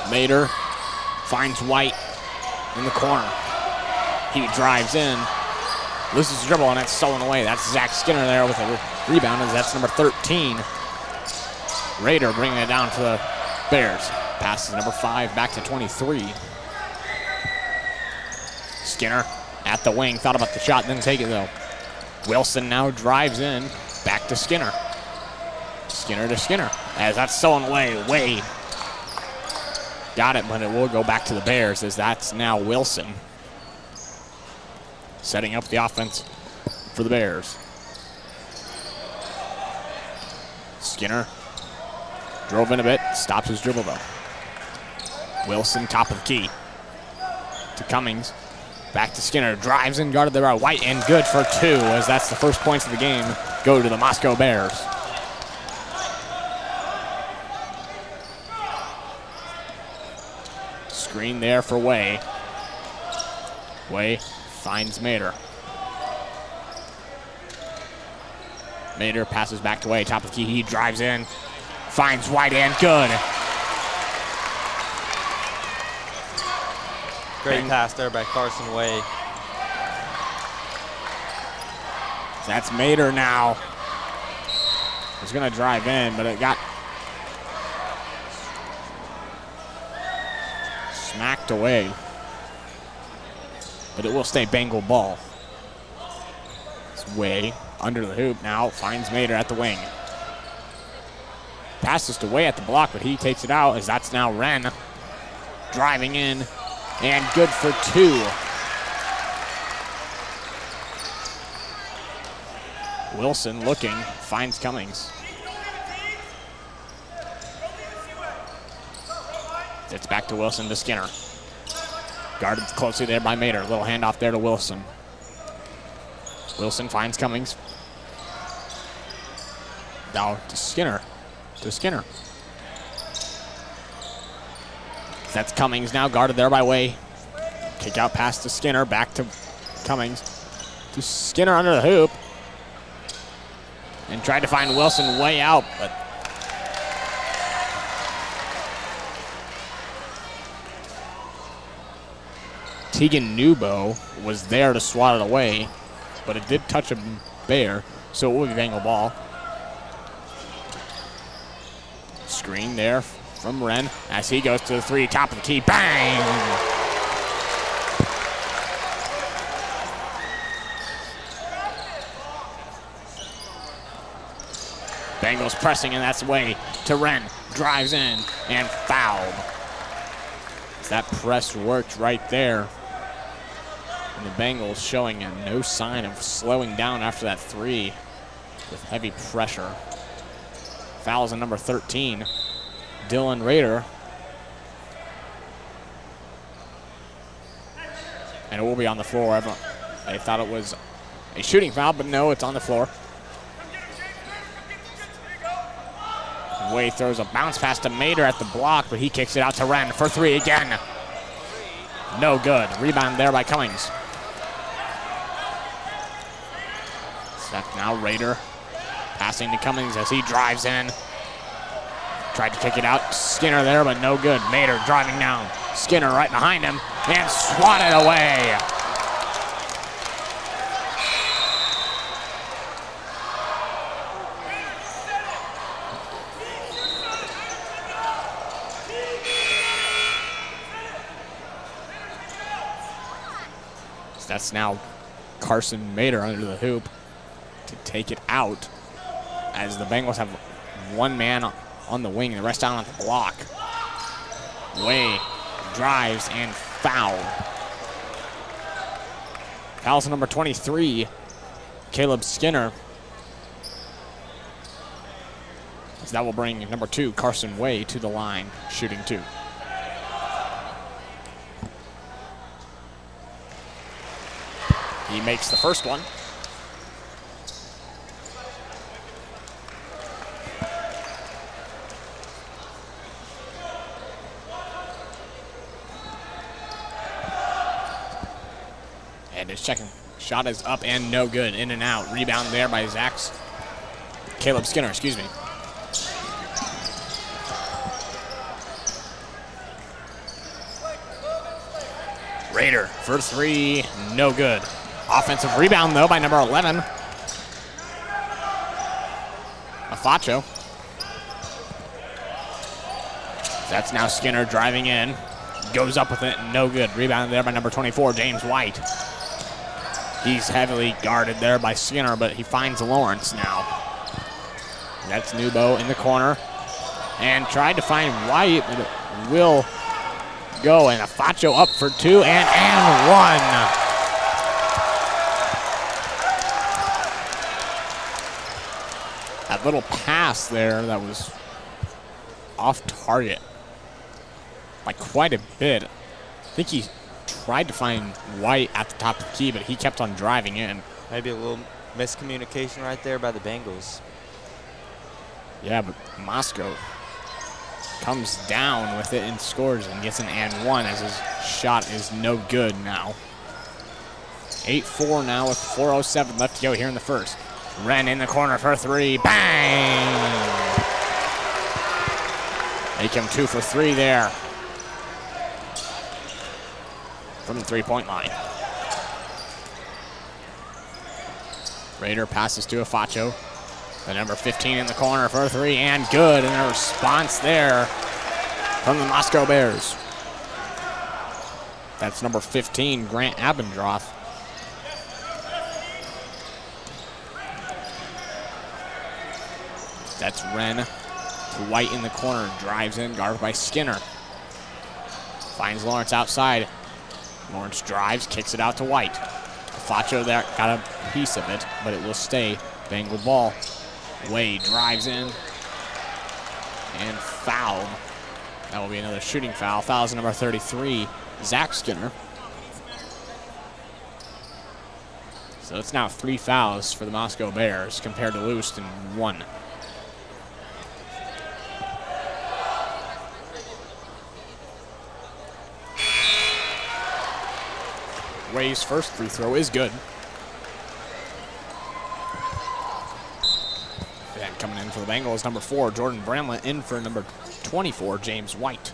Mader finds White in the corner. He drives in, loses the dribble, and that's stolen away. That's Zach Skinner there with a rebound, as that's number 13. Raider bringing it down for the Bears. Passes number 5 back to 23. Skinner at the wing, thought about the shot, didn't take it though. Wilson now drives in, back to Skinner. Skinner to Skinner, as that's stolen away. Way got it, but it will go back to the Bears, as that's now Wilson setting up the offense for the Bears. Skinner drove in a bit, stops his dribble though. Wilson top of the key to Cummings. Back to Skinner, drives in, guarded there by White, and good for 2, as that's the first points of the game go to the Moscow Bears. Screen there for Way. Way finds Mader. Mader passes back to Way, top of the key, he drives in, finds White, and good. Great pass there by Carson Way. That's Mader now. He's going to drive in, but it got smacked away. But it will stay Bengal ball. It's Way under the hoop now, finds Mader at the wing. Passes to Way at the block, but he takes it out, as that's now Wren driving in. And good for 2. Wilson looking, finds Cummings. It's back to Wilson to Skinner. Guarded closely there by Mader. Little handoff there to Wilson. Wilson finds Cummings. Now to Skinner. That's Cummings now guarded there by Way. Kick out pass to Skinner. Back to Cummings. To Skinner under the hoop. And tried to find Wilson way out, but Tegan Newbo was there to swat it away, but it did touch a Bear, so it will be Bengal ball. Screen there from Wren as he goes to the three, top of the key, bang! Bengals pressing, and that's Way to Wren, drives in, and fouled. That press worked right there. And the Bengals showing no sign of slowing down after that three with heavy pressure. Fouls on number 13, Dylan Rader. And it will be on the floor. They thought it was a shooting foul, but no, it's on the floor. Way throws a bounce pass to Mater at the block, but he kicks it out to Wren for three again. No good. Rebound there by Cummings. Set now Rader passing to Cummings as he drives in. Tried to kick it out. Skinner there, but no good. Mater driving down. Skinner right behind him and swatted away. That's now Carson Mater under the hoop to take it out as the Bengals have one man on the wing and the rest down on the block. Way drives and foul. Fouls number 23, Caleb Skinner. So that will bring number 2, Carson Way, to the line, shooting 2. He makes the first one. And his second shot is up and no good. In and out. Rebound there by Caleb Skinner, excuse me. Rader for three, no good. Offensive rebound, though, by number 11. Afacho. That's now Skinner driving in. Goes up with it, no good. Rebound there by number 24, James White. He's heavily guarded there by Skinner, but he finds Lawrence now. That's Newbo in the corner. And tried to find White, but it will go. And Afacho up for two and one. That little pass there that was off target by quite a bit. I think he tried to find White at the top of the key, but he kept on driving in. Maybe a little miscommunication right there by the Bengals. Yeah, but Moscow comes down with it and scores and gets an and one as his shot is no good now. 8-4 now with 4:07 left to go here in the first. Wren in the corner for three. Bang! Make him 2 for 3 there from the three-point line. Rader passes to Afacho. The number 15 in the corner for three and good. And a response there from the Moscow Bears. That's number 15, Grant Abendroth. That's Wren to White in the corner. Drives in, guarded by Skinner. Finds Lawrence outside. Lawrence drives, kicks it out to White. Afacho there got a piece of it, but it will stay Bengal ball. Way drives in and fouled. That will be another shooting foul. Fouls number 33, Zach Skinner. So it's now 3 fouls for the Moscow Bears compared to Lewiston 1. Way's first free throw is good. And coming in for the Bengals, number 4, Jordan Bramlett, in for number 24, James White.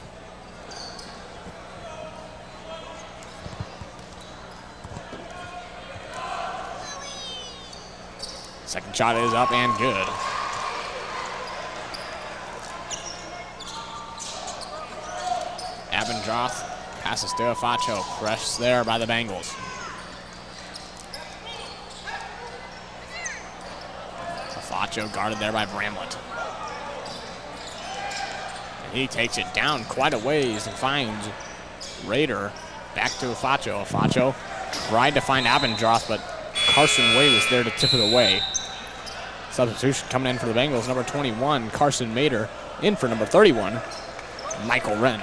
Second shot is up and good. Abendroth passes to Afacho. Press there by the Bengals. Afacho guarded there by Bramlett. And he takes it down quite a ways and finds Raider. Back to Afacho. Afacho tried to find Abendroth, but Carson Way was there to tip it away. Substitution coming in for the Bengals, number 21, Carson Mader, in for number 31, Michael Wren.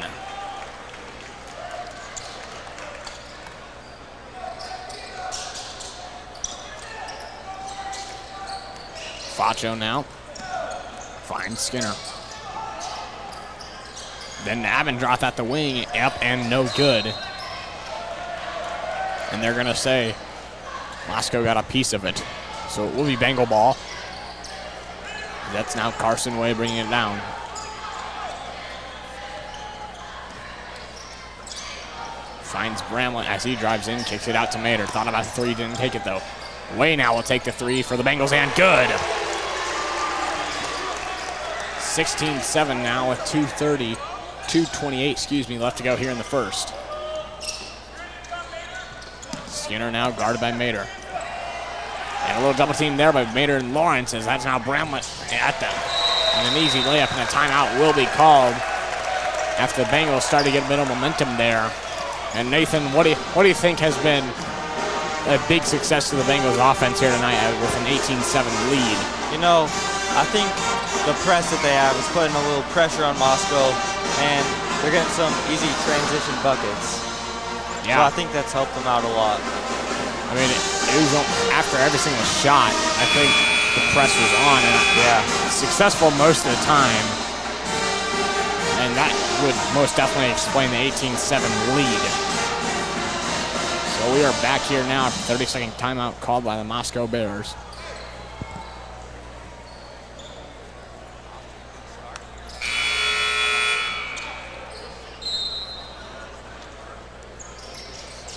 Facho now finds Skinner. Then Abendroth at the wing, up and no good. And they're gonna say Moscow got a piece of it. So it will be Bengal ball. That's now Carson Way bringing it down. Finds Bramlett as he drives in, kicks it out to Mader. Thought about the three, didn't take it though. Way now will take the three for the Bengals and good. 16-7 now with 2:28 left to go here in the first. Skinner now guarded by Mader. And a little double team there by Mader and Lawrence, as that's now Bramlett at them. And an easy layup and a timeout will be called after the Bengals start to get a bit of momentum there. And Nathan, what do you think has been a big success to the Bengals offense here tonight with an 18-7 lead? You know, I think the press that they have is putting a little pressure on Moscow, and they're getting some easy transition buckets. Yeah. So I think that's helped them out a lot. I mean, it was after every single shot, I think the press was on, and successful most of the time. And that would most definitely explain the 18-7 lead. So we are back here now after 30-second timeout called by the Moscow Bears.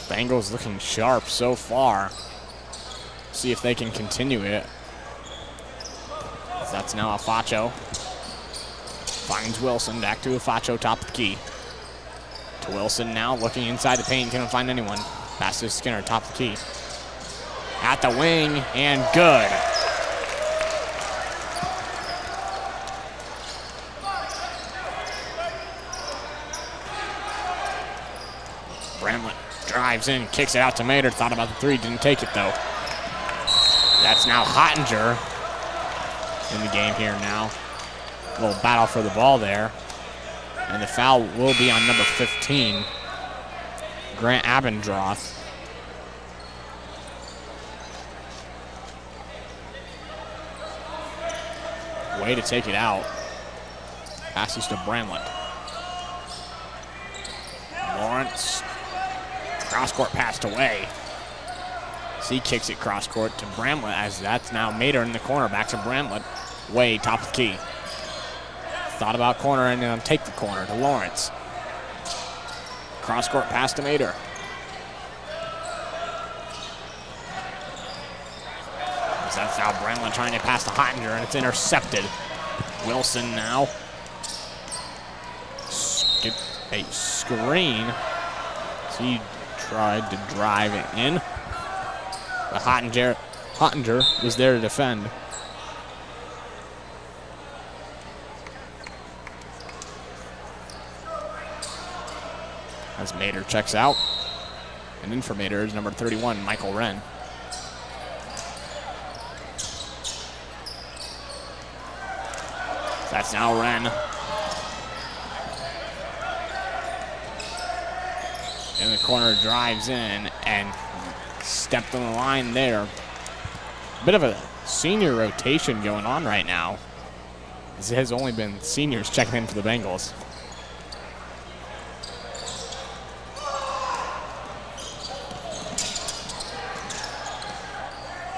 Bengals looking sharp so far. See if they can continue it. That's now Afacho. Finds Wilson, back to Afacho, top of the key. To Wilson now, looking inside the paint, couldn't find anyone. Pass to Skinner, top of the key. At the wing, and good. Bramlett drives in, kicks it out to Mader. Thought about the three, didn't take it though. That's now Hottinger in the game here now. A little battle for the ball there. And the foul will be on number 15, Grant Abendroth. Way to take it out. Passes to Bramlett. Lawrence. Cross-court passed away. So he kicks it cross-court to Bramlett, as that's now Mader in the corner. Back to Bramlett. Way top of the key. Thought about corner and take the corner to Lawrence. Cross-court pass to Mader. So that's now Bramlett trying to pass to Hottinger, and it's intercepted. Wilson now. Skip a screen. So he tried to drive it in. But Hottinger was there to defend. As Mader checks out. And in for Mader is number 31, Michael Wren. That's now Wren. In the corner, drives in, and stepped on the line there. Bit of a senior rotation going on right now. This has only been seniors checking in for the Bengals.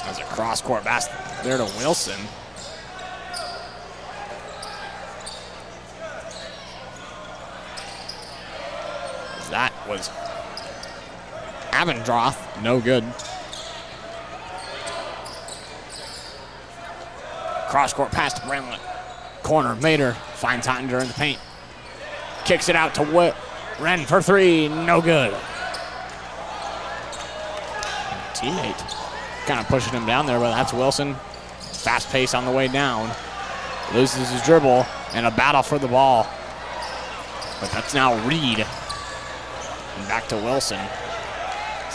There's a cross-court basket there to Wilson. That was Abendroth, no good. Cross-court pass to Bramlett. Corner, Mater finds Hottinger in the paint. Kicks it out to Wren for three, no good. Teammate kind of pushing him down there, but that's Wilson. Fast pace on the way down. Loses his dribble and a battle for the ball. But that's now Reed. And back to Wilson.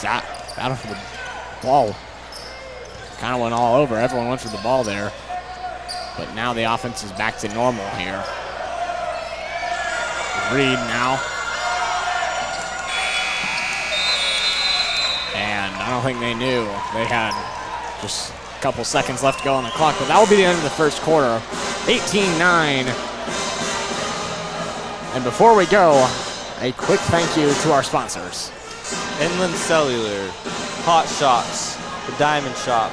That battle for the ball kind of went all over. Everyone went for the ball there. But now the offense is back to normal here. Reed now. And I don't think they knew. They had just a couple seconds left to go on the clock, but that will be the end of the first quarter. 18-9. And before we go, a quick thank you to our sponsors. Inland Cellular, Hot Shots, The Diamond Shop,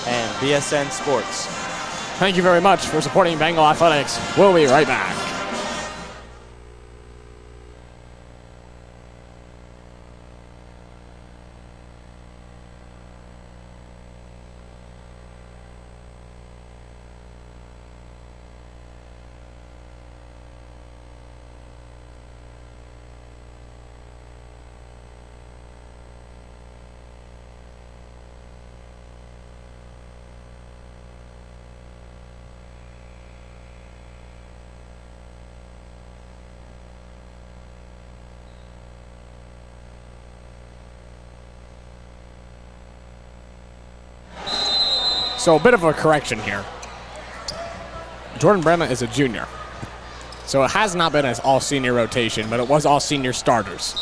and BSN Sports. Thank you very much for supporting Bengal Athletics. We'll be right back. So a bit of a correction here. Jordan Bremen is a junior. So it has not been an all-senior rotation, but it was all-senior starters.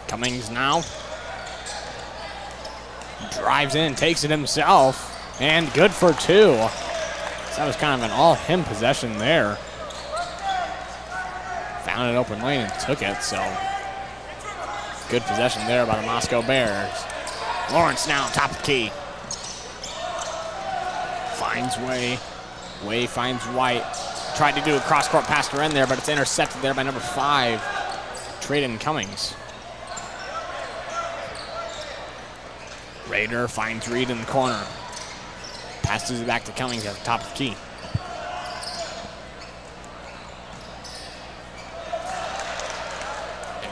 Cummings now. Drives in, takes it himself, and good for two. So that was kind of an all-him possession there. Found an open lane and took it, so good possession there by the Moscow Bears. Lawrence now, top of the key. Finds Way. Way finds White. Tried to do a cross-court pass to Wren there, but it's intercepted there by number 5, Braeden Cummings. Raider finds Reed in the corner. Passes it back to Cummings at the top of the key.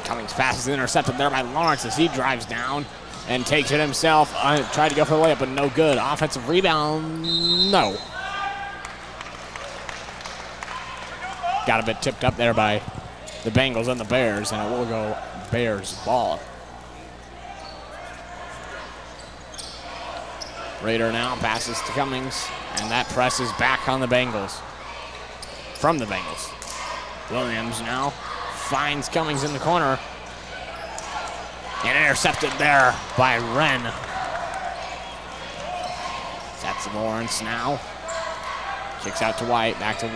Cummings pass is intercepted there by Lawrence as he drives down and takes it himself. Tried to go for the layup, but no good. Offensive rebound, no. Got a bit tipped up there by the Bengals and the Bears, and it will go Bears ball. Raider now passes to Cummings, and that press is back on the Bengals. From the Bengals. Williams now finds Cummings in the corner. And intercepted there by Wren. That's Lawrence now. Kicks out to White, back to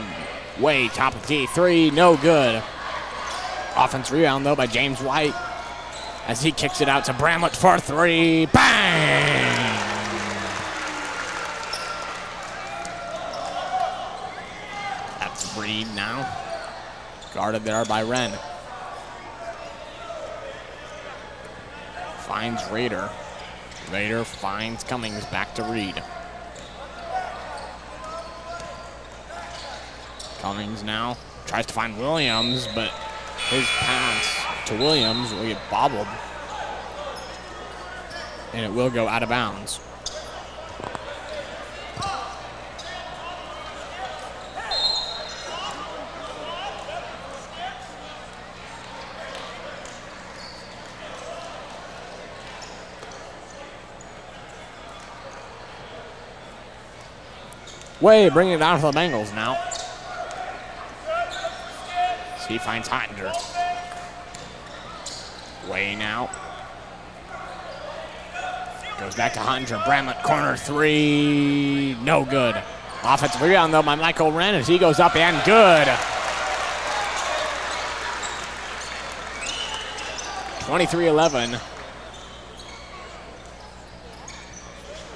Way, top of the key, three, no good. Offense rebound though by James White as he kicks it out to Bramlett for three, bang! That's Reed now. Guarded there by Wren. Finds Raider. Raider finds Cummings back to Reed. Cummings now tries to find Williams, but his pass to Williams will get bobbled. And it will go out of bounds. Way bringing it down to the Bengals now. So he finds Hottinger. Way now. Goes back to Hottinger. Bramlett, corner three. No good. Offensive rebound, though, by Michael Wren as he goes up and good. 23-11.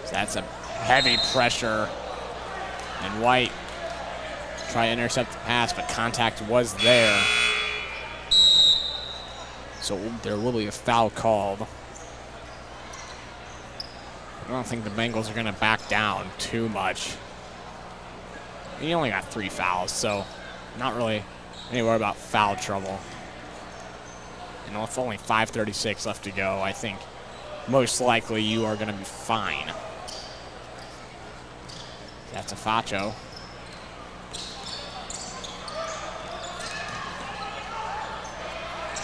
So that's a heavy pressure. And White try to intercept the pass, but contact was there. So there will be a foul called. I don't think the Bengals are going to back down too much. He only got 3 fouls, so not really anywhere about foul trouble. And with only 5:36 left to go, I think most likely you are going to be fine. That's a Facho.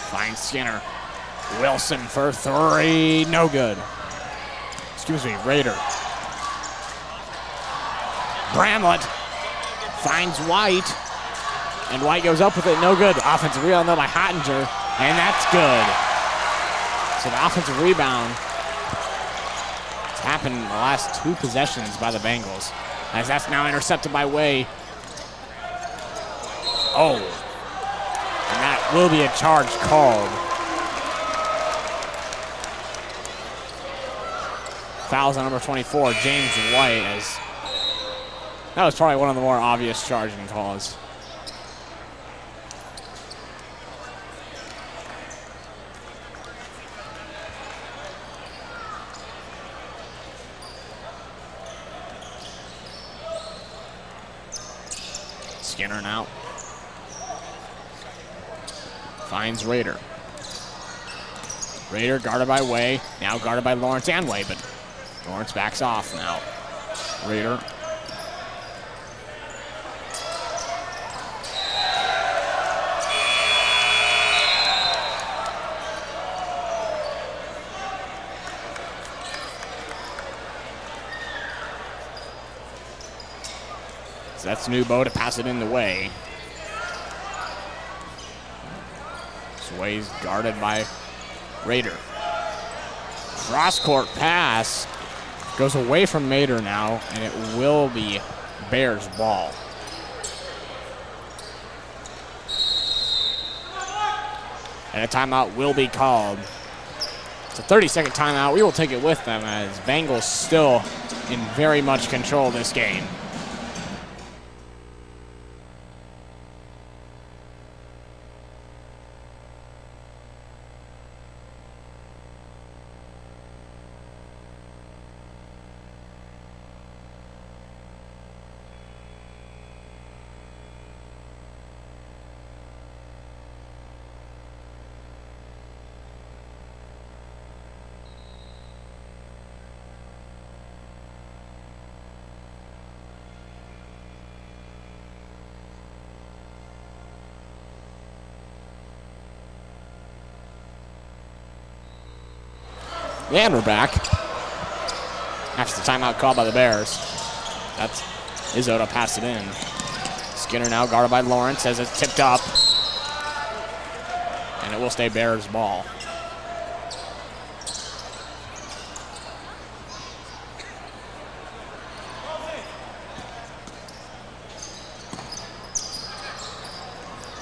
Finds Skinner. Wilson for 3, no good. Excuse me, Raider. Bramlett finds White, and White goes up with it, no good. Offensive rebound though by Hottinger, and that's good. So the offensive rebound has happened in the last 2 possessions by the Bengals, as that's now intercepted by Way. Oh, and that will be a charge called. Fouls on number 24, James White, as that was probably one of the more obvious charging calls. Skinner now. Finds Raider. Raider guarded by Way, now guarded by Lawrence and Way, but Lawrence backs off now. Raider. So that's Newbo to pass it in the Way. So Way's guarded by Raider. Cross-court pass. Goes away from Mater now, and it will be Bears ball. And a timeout will be called. It's a 30-second timeout. We will take it with them as Bengals still in very much control of this game. And we're back. After the timeout called by the Bears. That's Izzo to pass it in. Skinner now guarded by Lawrence as it's tipped up. And it will stay Bears ball.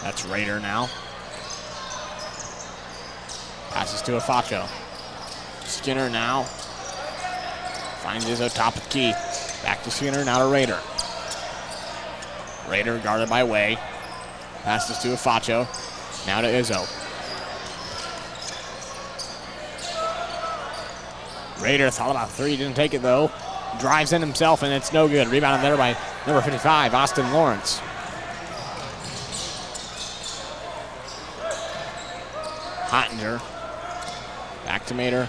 That's Raider now. Passes to Afacho. Skinner now finds Izzo top of the key. Back to Skinner, now to Raider. Raider guarded by Way. Passes to Afacho. Now to Izzo. Raider thought about 3, didn't take it though. Drives in himself and it's no good. Rebounded there by number 55, Austin Lawrence. Hottinger. Back to Mater.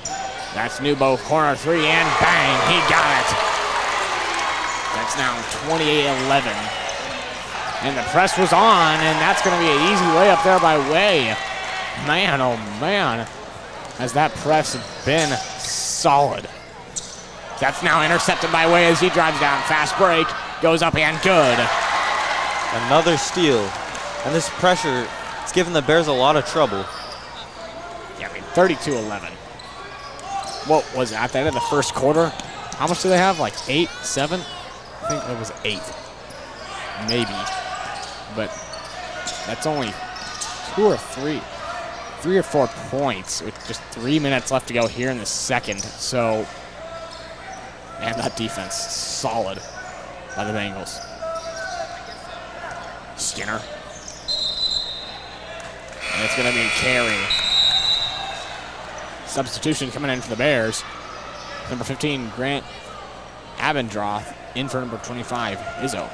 That's Newbo, corner 3, and bang, he got it. That's now 28-11. And the press was on, and that's going to be an easy layup there by Way. Man, oh man, has that press been solid. That's now intercepted by Way as he drives down. Fast break, goes up and good. Another steal. And this pressure It's given the Bears a lot of trouble. Yeah, I mean, 32-11. What was it, at the end of the first quarter? How much do they have? Like 8, 7? I think it was 8. Maybe. But that's only 2 or 3 or 4 points with just 3 minutes left to go here in the second. So, man, that defense solid by the Bengals. Skinner. And it's going to be a carry. Substitution coming in for the Bears. Number 15, Grant Abendroth, in for number 25, Izzo.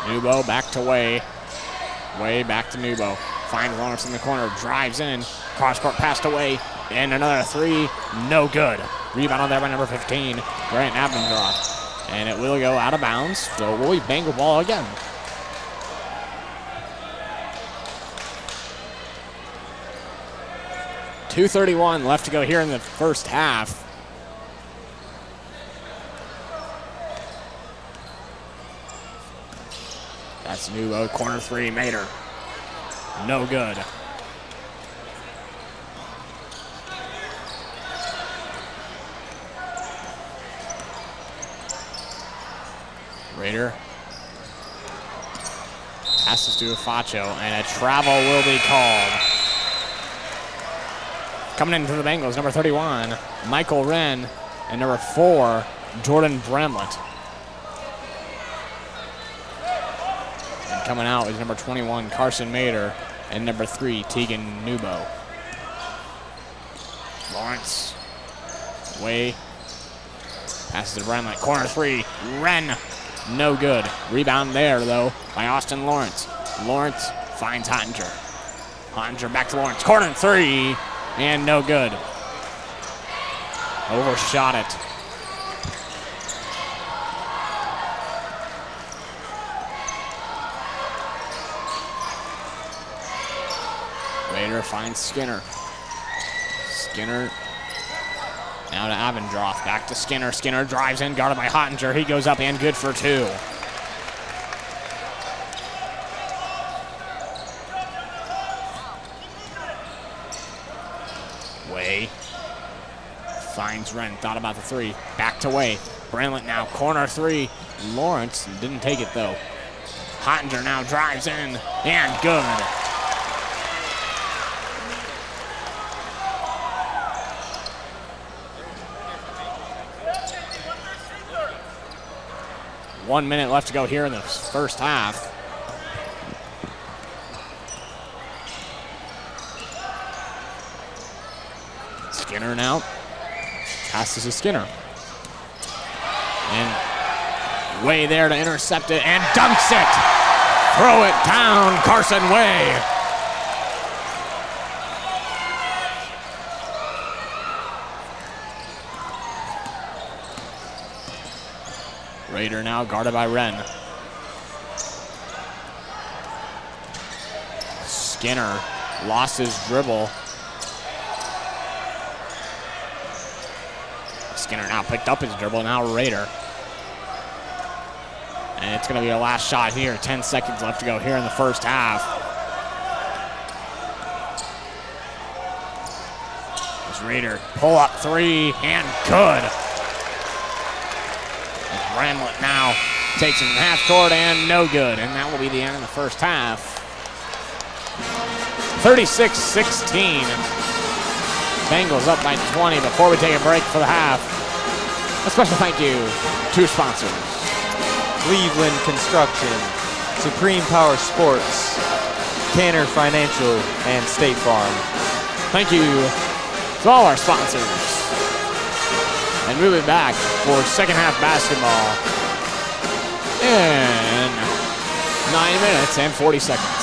Nubo back to Way. Way back to Nubo. Finds Lawrence in the corner, drives in, cross-court pass to Way, and another 3, no good. Rebound on there by number 15, Grant Abendroth. And it will go out of bounds, so it will be Bengal ball again. .231 left to go here in the first half. That's Nubo, corner 3, Mater. No good. Raider passes to Afacho, and a travel will be called. Coming into the Bengals, number 31, Michael Wren, and number 4, Jordynn Bramlett. And coming out is number 21, Carson Mater, and number 3, Tegan Nubo. Lawrence, Way, passes to Bramlett, corner 3, Wren. No good. Rebound there, though, by Austin Lawrence. Lawrence finds Hottinger. Hottinger back to Lawrence. Corner 3, and no good. Overshot it. Raider finds Skinner. Skinner now to Abendroth, back to Skinner. Skinner drives in, guarded by Hottinger. He goes up and good for 2. Way finds Wren, thought about the 3. Back to Way. Bramlett now, corner 3. Lawrence didn't take it though. Hottinger now drives in, and good. One minute left to go here in the first half. Skinner now. Passes to Skinner. And Way there to intercept it and dunks it. Throw it down, Carson Way. Raider now guarded by Wren. Skinner lost his dribble. Skinner now picked up his dribble, now Raider. And it's going to be a last shot here. 10 seconds left to go here in the first half. As Raider pull up 3 and good. Bramlett now takes it in half court and no good. And that will be the end of the first half. 36-16. Bengals up by 20 before we take a break for the half. A special thank you to sponsors. Cleveland Construction, Supreme Power Sports, Canner Financial, and State Farm. Thank you to all our sponsors. And moving back for second half basketball in 9 minutes and 40 seconds.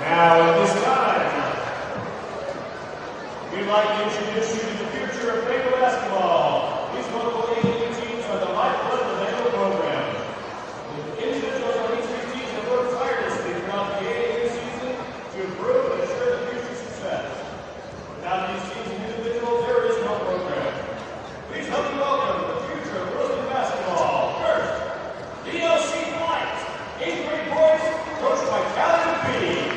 Now, at this time, we'd like to introduce you to the future of Bengal basketball. These local A-League teams are the lifeblood of the Bengal program. The individuals on each of these teams have worked tirelessly throughout the A-League season to improve and ensure the future success. Without these teams and individuals, there is no program. Please help me welcome the future of Lewiston basketball. First, DLC Flight, 8th grade boys, coached by Calvin B.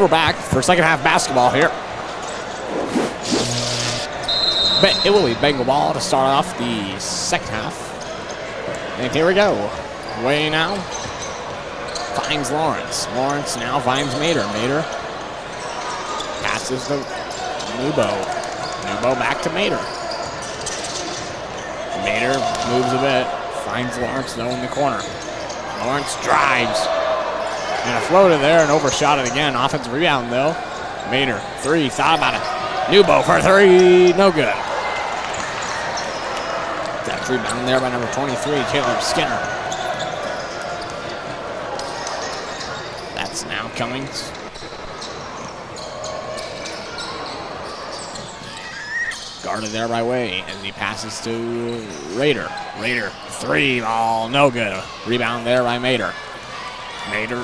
we're back for second half basketball here. But it will be Bengal ball to start off the second half. And here we go. Way now. Finds Lawrence. Lawrence now finds Mater. Mater passes to Nubo. Nubo back to Mater. Mater moves a bit. Finds Lawrence though in the corner. Lawrence drives. And a floater there and overshot it again. Offensive rebound though. Mater, three, thought about it. Nubo for three, no good. That rebound there by number 23, Caleb Skinner. That's now Cummings. Guarded there by Way as he passes to Raider. Raider, three, ball, no good. Rebound there by Mater. Mater.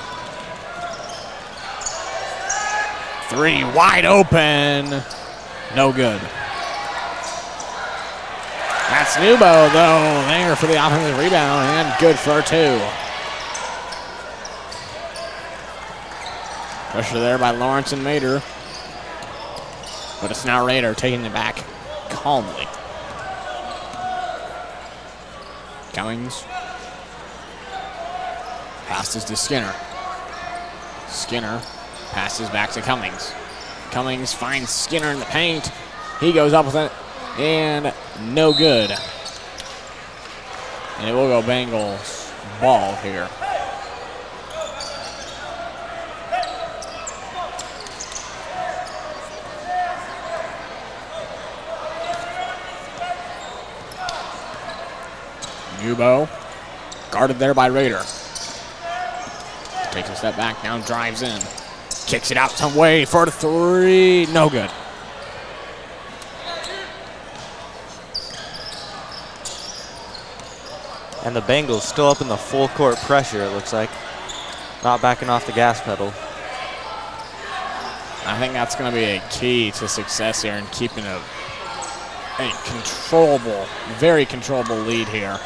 Three, wide open. No good. That's Nubo, though, there for the offensive rebound, and good for two. Pressure there by Lawrence and Mater. But it's now Raider taking it back calmly. Cummings. Passes to Skinner. Skinner passes back to Cummings. Cummings finds Skinner in the paint. He goes up with it, and no good. And it will go Bengals ball here. Nubo, guarded there by Raider. Takes a step back, now drives in. Kicks it out some way for the three, no good. And the Bengals still up in the full court pressure, it looks like. Not backing off the gas pedal. I think that's going to be a key to success here and keeping a controllable, very controllable lead here.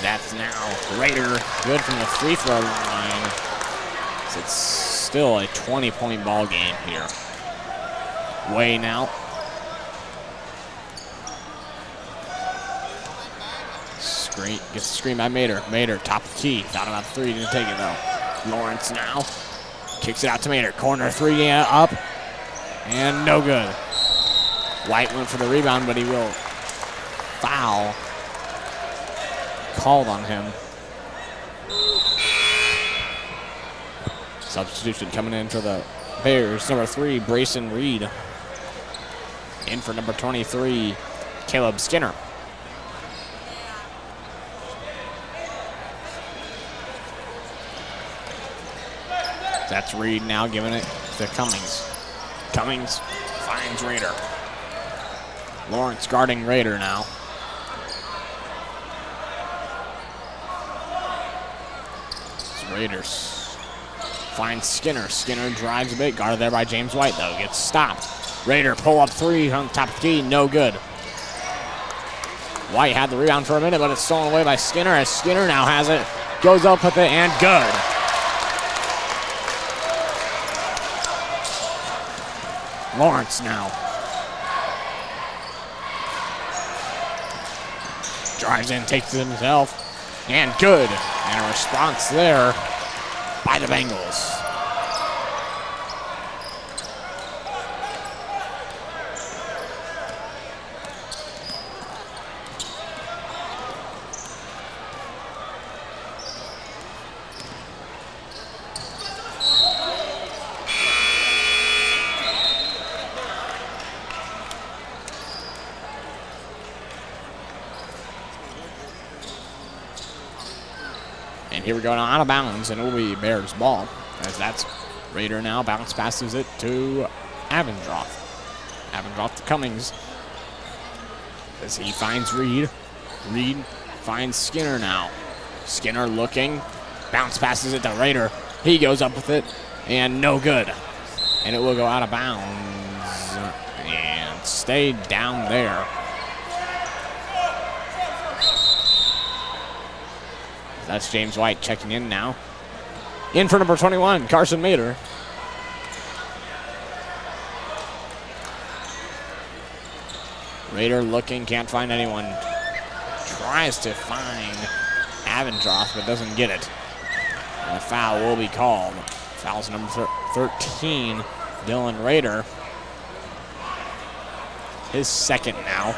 That's now Raider, good from the free throw line. It's still a 20-point ball game here. Way now. Screen, gets the screen by Mater. Mater, top of the key. Thought about three, didn't take it though. Lawrence now. Kicks it out to Mater. Corner three up. And no good. White went for the rebound, but he will foul. Called on him. Substitution coming in for the Bears. Number 3, Brayson Reed. In for number 23, Caleb Skinner. That's Reed now giving it to Cummings. Cummings finds Raider. Lawrence guarding Raider now. Raiders finds Skinner. Skinner drives a bit. Guarded there by James White, though. Gets stopped. Raider pull up three on top of the key. No good. White had the rebound for a minute, but it's stolen away by Skinner as Skinner now has it. Goes up with it and good. Lawrence now. Drives in, takes it himself, and good. And a response there by the Bengals. Here we go now, out of bounds, and it will be Bears ball, as that's Raider now. Bounce passes it to Avendroth. Avendroth to Cummings as he finds Reed. Reed finds Skinner now. Skinner looking, bounce passes it to Raider. He goes up with it, and no good. And it will go out of bounds and stay down there. That's James White checking in now. In for number 21, Carson Mater. Raider looking, can't find anyone. Tries to find Avendroth, but doesn't get it. And a foul will be called. Foul's number 13, Dylan Raider. His second now.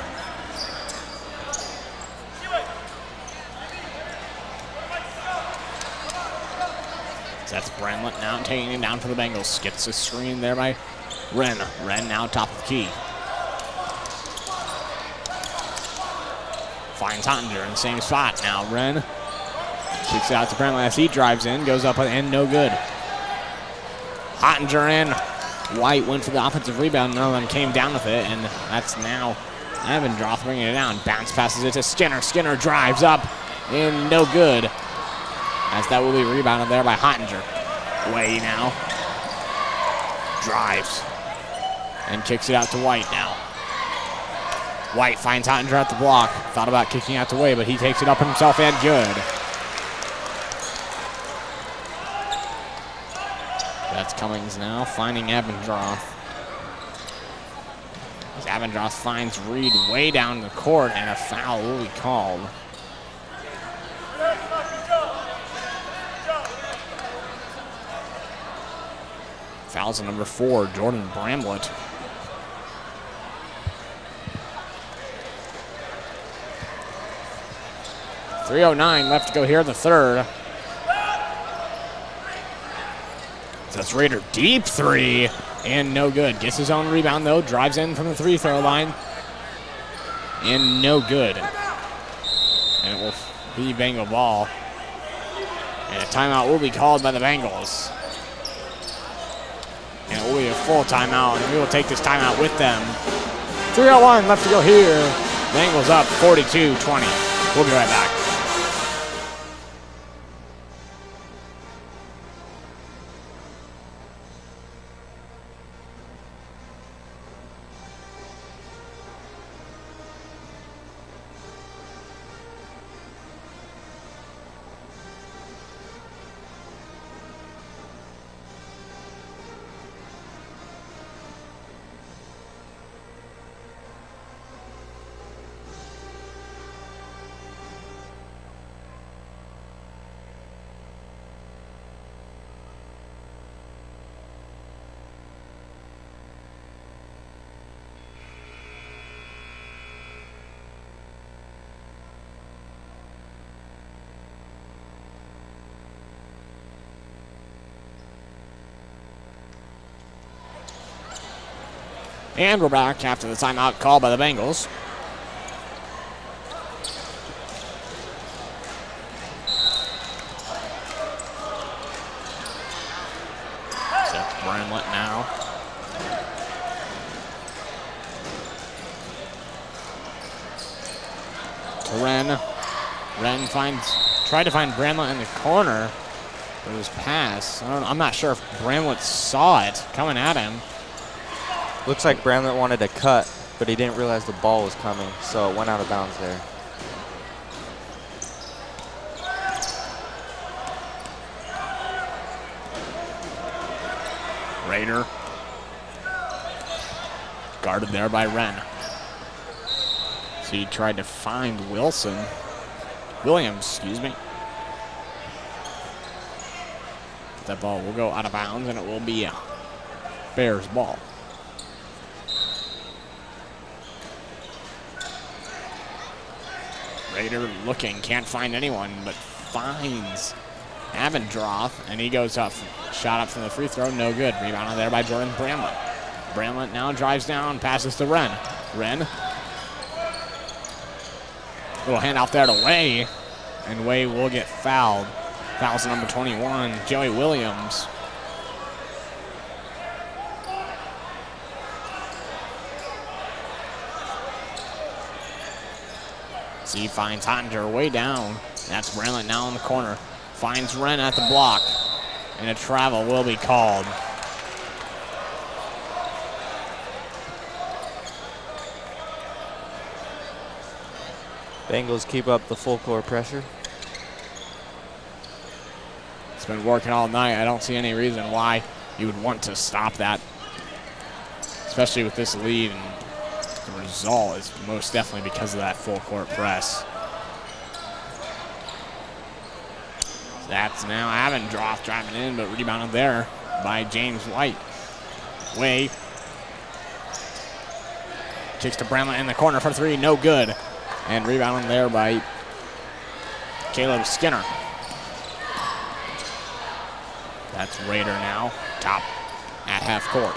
That's Bramlett now taking him down for the Bengals. Gets a screen there by Wren. Wren now top of the key. Finds Hottinger in the same spot now. Wren kicks it out to Bramlett as he drives in. Goes up and no good. Hottinger in. White went for the offensive rebound. None of them came down with it. And that's now Avendroth bringing it down. Bounce passes it to Skinner. Skinner drives up and no good. As that will be rebounded there by Hottinger. Way now. Drives. And kicks it out to White now. White finds Hottinger at the block. Thought about kicking out to Way, but he takes it up himself and good. That's Cummings now, finding Avendroth. As Avendroth finds Reed way down the court, and a foul will be called. Foul's on number 4, Jordynn Bramlett. .309 left to go here in the third. That's Raider deep three, and no good. Gets his own rebound, though. Drives in from the free throw line, and no good. And it will be Bengal ball. And a timeout will be called by the Bengals. And it will be a full timeout, and we will take this timeout with them. 3:01 left to go here. Bengals up 42-20. We'll be right back. And we're back after the timeout called by the Bengals. That's Bramlett now. To Wren. Wren tried to find Bramlett in the corner, but it was pass. I'm not sure if Bramlett saw it coming at him. Looks like Bramlett wanted to cut, but he didn't realize the ball was coming, so it went out of bounds there. Raider. Guarded there by Wren. So he tried to find Williams, excuse me. That ball will go out of bounds, and it will be a Bears ball. Raider looking, can't find anyone, but finds Avendroth, and he goes up. Shot up from the free throw, no good. Rebounded there by Jordynn Bramlett. Bramlett now drives down, passes to Wren. Wren. Little handoff there to Way, and Way will get fouled. Foul's number 21, Joey Williams. So he finds Hottinger way down. That's Bramlett now in the corner. Finds Wren at the block. And a travel will be called. Bengals keep up the full court pressure. It's It's been working all night. I don't see any reason why you would want to stop that, especially with this lead. And the result is most definitely because of that full court press. That's now Alrbright driving in, but rebounded there by James White. Way. Kicks to Bramlett in the corner for three, no good. And rebounding there by Caleb Skinner. That's Raider now, top at half court.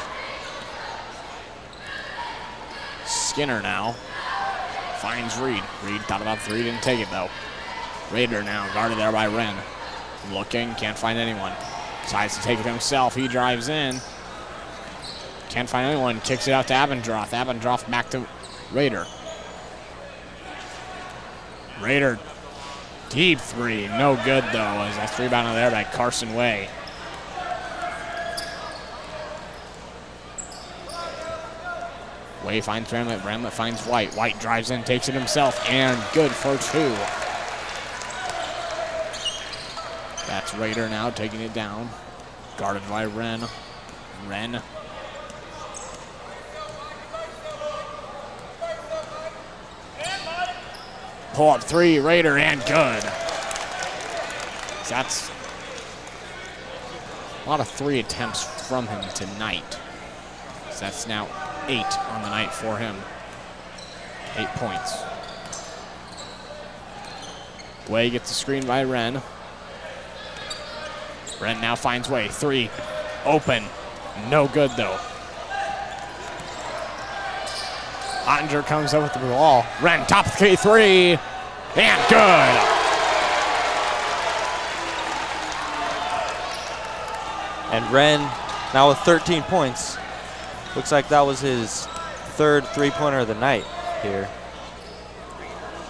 Skinner now finds Reed. Reed thought about three, didn't take it though. Raider now guarded there by Wren. Looking, can't find anyone. Decides to take it himself. He drives in. Can't find anyone. Kicks it out to Alrbright. Alrbright back to Raider. Raider, deep three. No good, though, as that's rebounded there by Carson Way. Way finds Bramlett. Bramlett finds White. White drives in, takes it himself, and good for two. That's Raider now taking it down. Guarded by Wren. Wren. Pull up three, Raider, and good. That's a lot of three attempts from him tonight. So that's now 8 on the night for him. 8 points. Way gets the screen by Wren. Wren now finds Way. Three, open, no good though. Ottinger comes up with the ball. Wren, top of the three, and good. And Wren now with 13 points. Looks like that was his third three-pointer of the night here.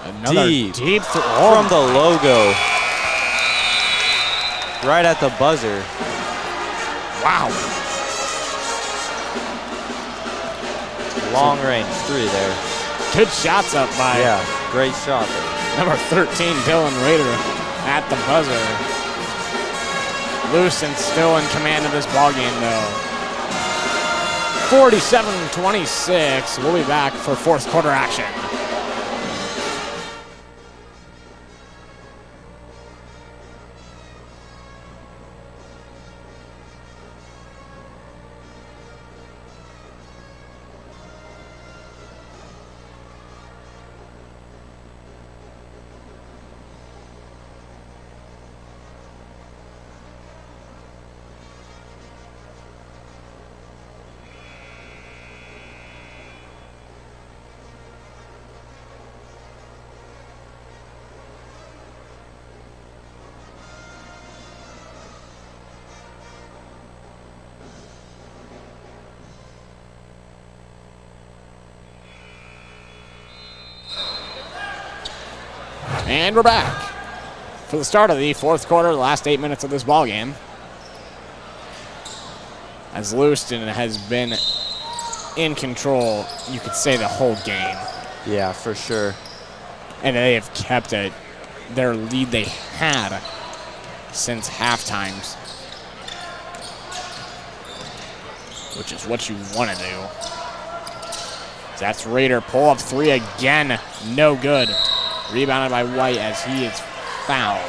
Another deep from the logo. Right at the buzzer. Wow. Long range three there. Good shots up by. Yeah, great shot. Number 13, Dylan Raider at the buzzer. Lewiston still in command of this ballgame though. 47-26. We'll be back for fourth quarter action. And we're back for the start of the fourth quarter, the last 8 minutes of this ball game. As Lewiston has been in control, you could say, the whole game. Yeah, for sure. And they have kept it, their lead they had since halftimes, which is what you want to do. That's Raider, pull up three again, no good. Rebounded by White as he is fouled.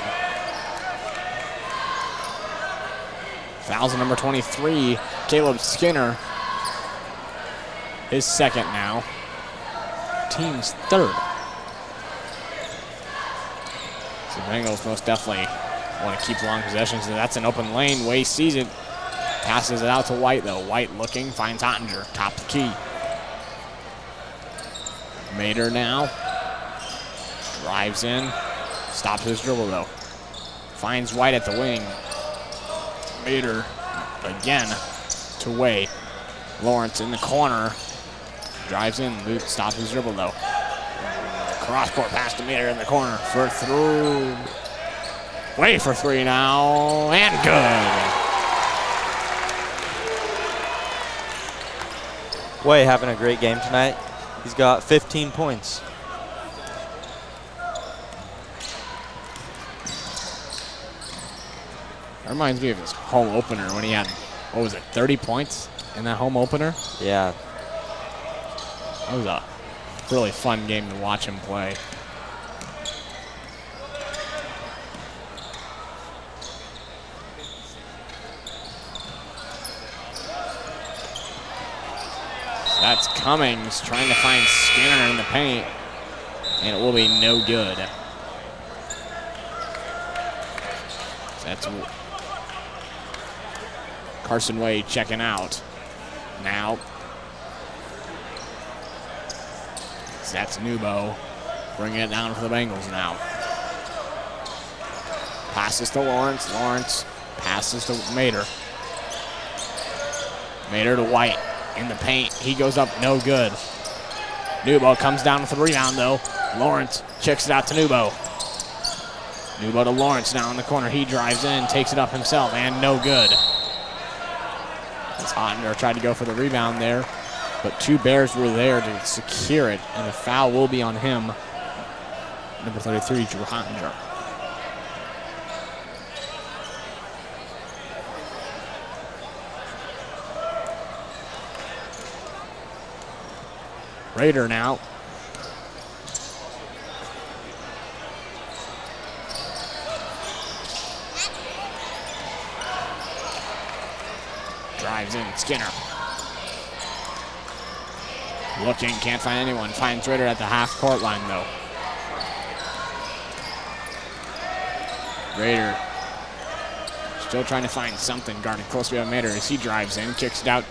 Fouls on number 23, Caleb Skinner. His second now. Team's third. So Bengals most definitely want to keep long possessions. And that's an open lane. Way sees it. Passes it out to White though. White looking, finds Ottinger. Top the key. Mater now. Drives in, stops his dribble though. Finds White at the wing. Mater again to Way. Lawrence in the corner. Drives in, stops his dribble though. Cross court pass to Mater in the corner for through. Way for three now, and good. Way having a great game tonight. He's got 15 points. reminds me of his home opener when he had, what was it, 30 points in that home opener? Yeah. That was a really fun game to watch him play. So that's Cummings trying to find Skinner in the paint, and it will be no good. So that's Carson Way checking out now. So that's Nubo bringing it down for the Bengals now. Passes to Lawrence. Lawrence passes to Mater. Mater to White in the paint. He goes up, no good. Nubo comes down with the rebound though. Lawrence checks it out to Nubo. Nubo to Lawrence now in the corner. He drives in, takes it up himself, and no good. As Ottinger tried to go for the rebound there, but two Bears were there to secure it, and the foul will be on him. Number 33, Drew Ottinger. Raider now. Drives in, Skinner. Looking, can't find anyone. Finds Raider at the half-court line, though. Raider still trying to find something. Guarded close behind Mater as he drives in, kicks it out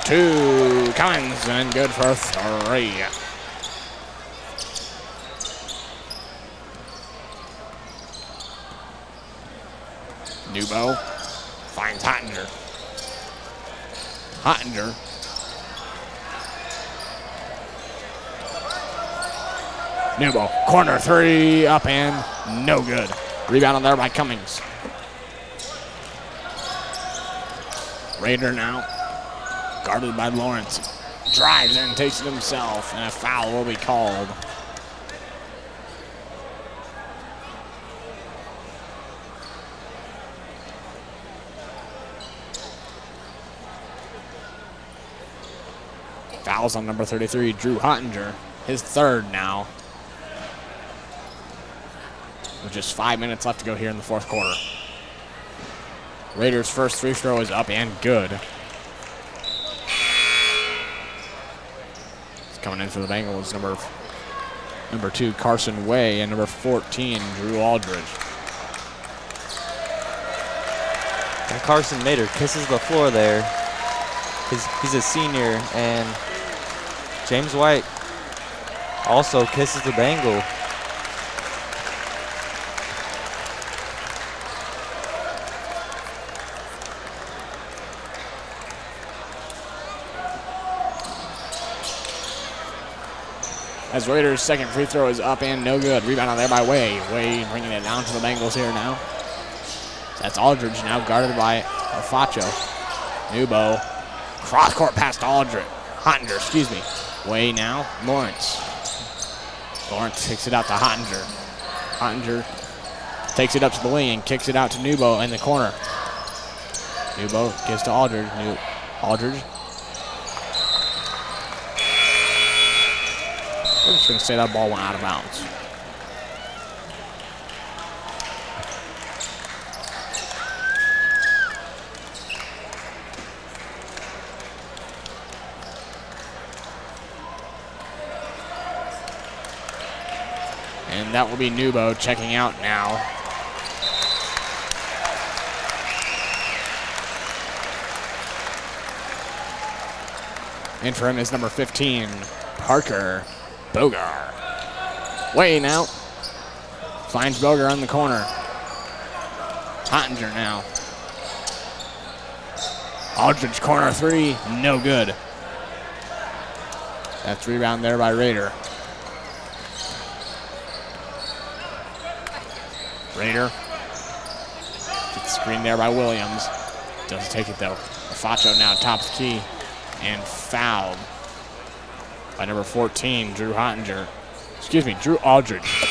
to Cummings, and good for three. Nubo finds Ottinger. Ottinger. Nubo, corner three, up and no good. Rebound on there by Cummings. Raider now, guarded by Lawrence. Drives in, takes it himself, and a foul will be called. Fouls on number 33, Drew Ottinger. His third now. With just 5 minutes left to go here in the fourth quarter. Raiders' first free throw is up and good. It's coming in for the Bengals, number 2, Carson Way, and number 14, Drew Aldridge. And Carson Mater kisses the floor there. He's a senior, and James White also kisses the Bengal. As Raiders' second free throw is up and no good. Rebound on there by Way. Way bringing it down to the Bengals here now. That's Aldridge now guarded by Facho. Nubo. Cross court pass to Aldridge. Ottinger, excuse me. Way now. Lawrence. Lawrence takes it out to Ottinger. Ottinger takes it up to the wing and kicks it out to Nubo in the corner. Nubo gives to Aldridge. Aldridge. We're just going to say that ball went out of bounds. And that will be Nubo checking out now. In for him is number 15, Parker Bogar. Way now. Finds Bogar on the corner. Ottinger now. Aldridge corner three, no good. That's rebound there by Raider. Raider gets screened there by Williams. Doesn't take it though. Facho now tops the key and fouled by number 14, Drew Ottinger. Excuse me, Drew Aldridge.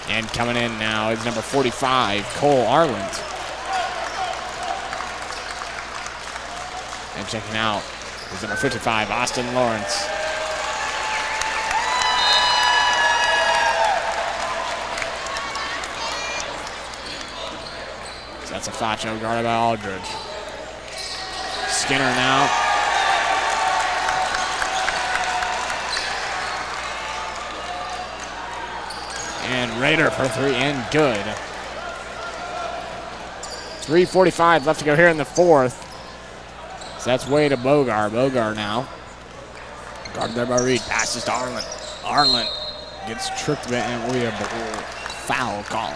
And coming in now is number 45, Cole Arland. And checking out is number 55, Austin Lawrence. So that's a Facho guarded by Aldridge. Skinner now. And Raider for three and good. 3:45 left to go here in the fourth. So that's way to Bogar. Bogar now. Guarded there by Reed. Passes to Arland. Arland gets tripped a bit and it will be a foul call.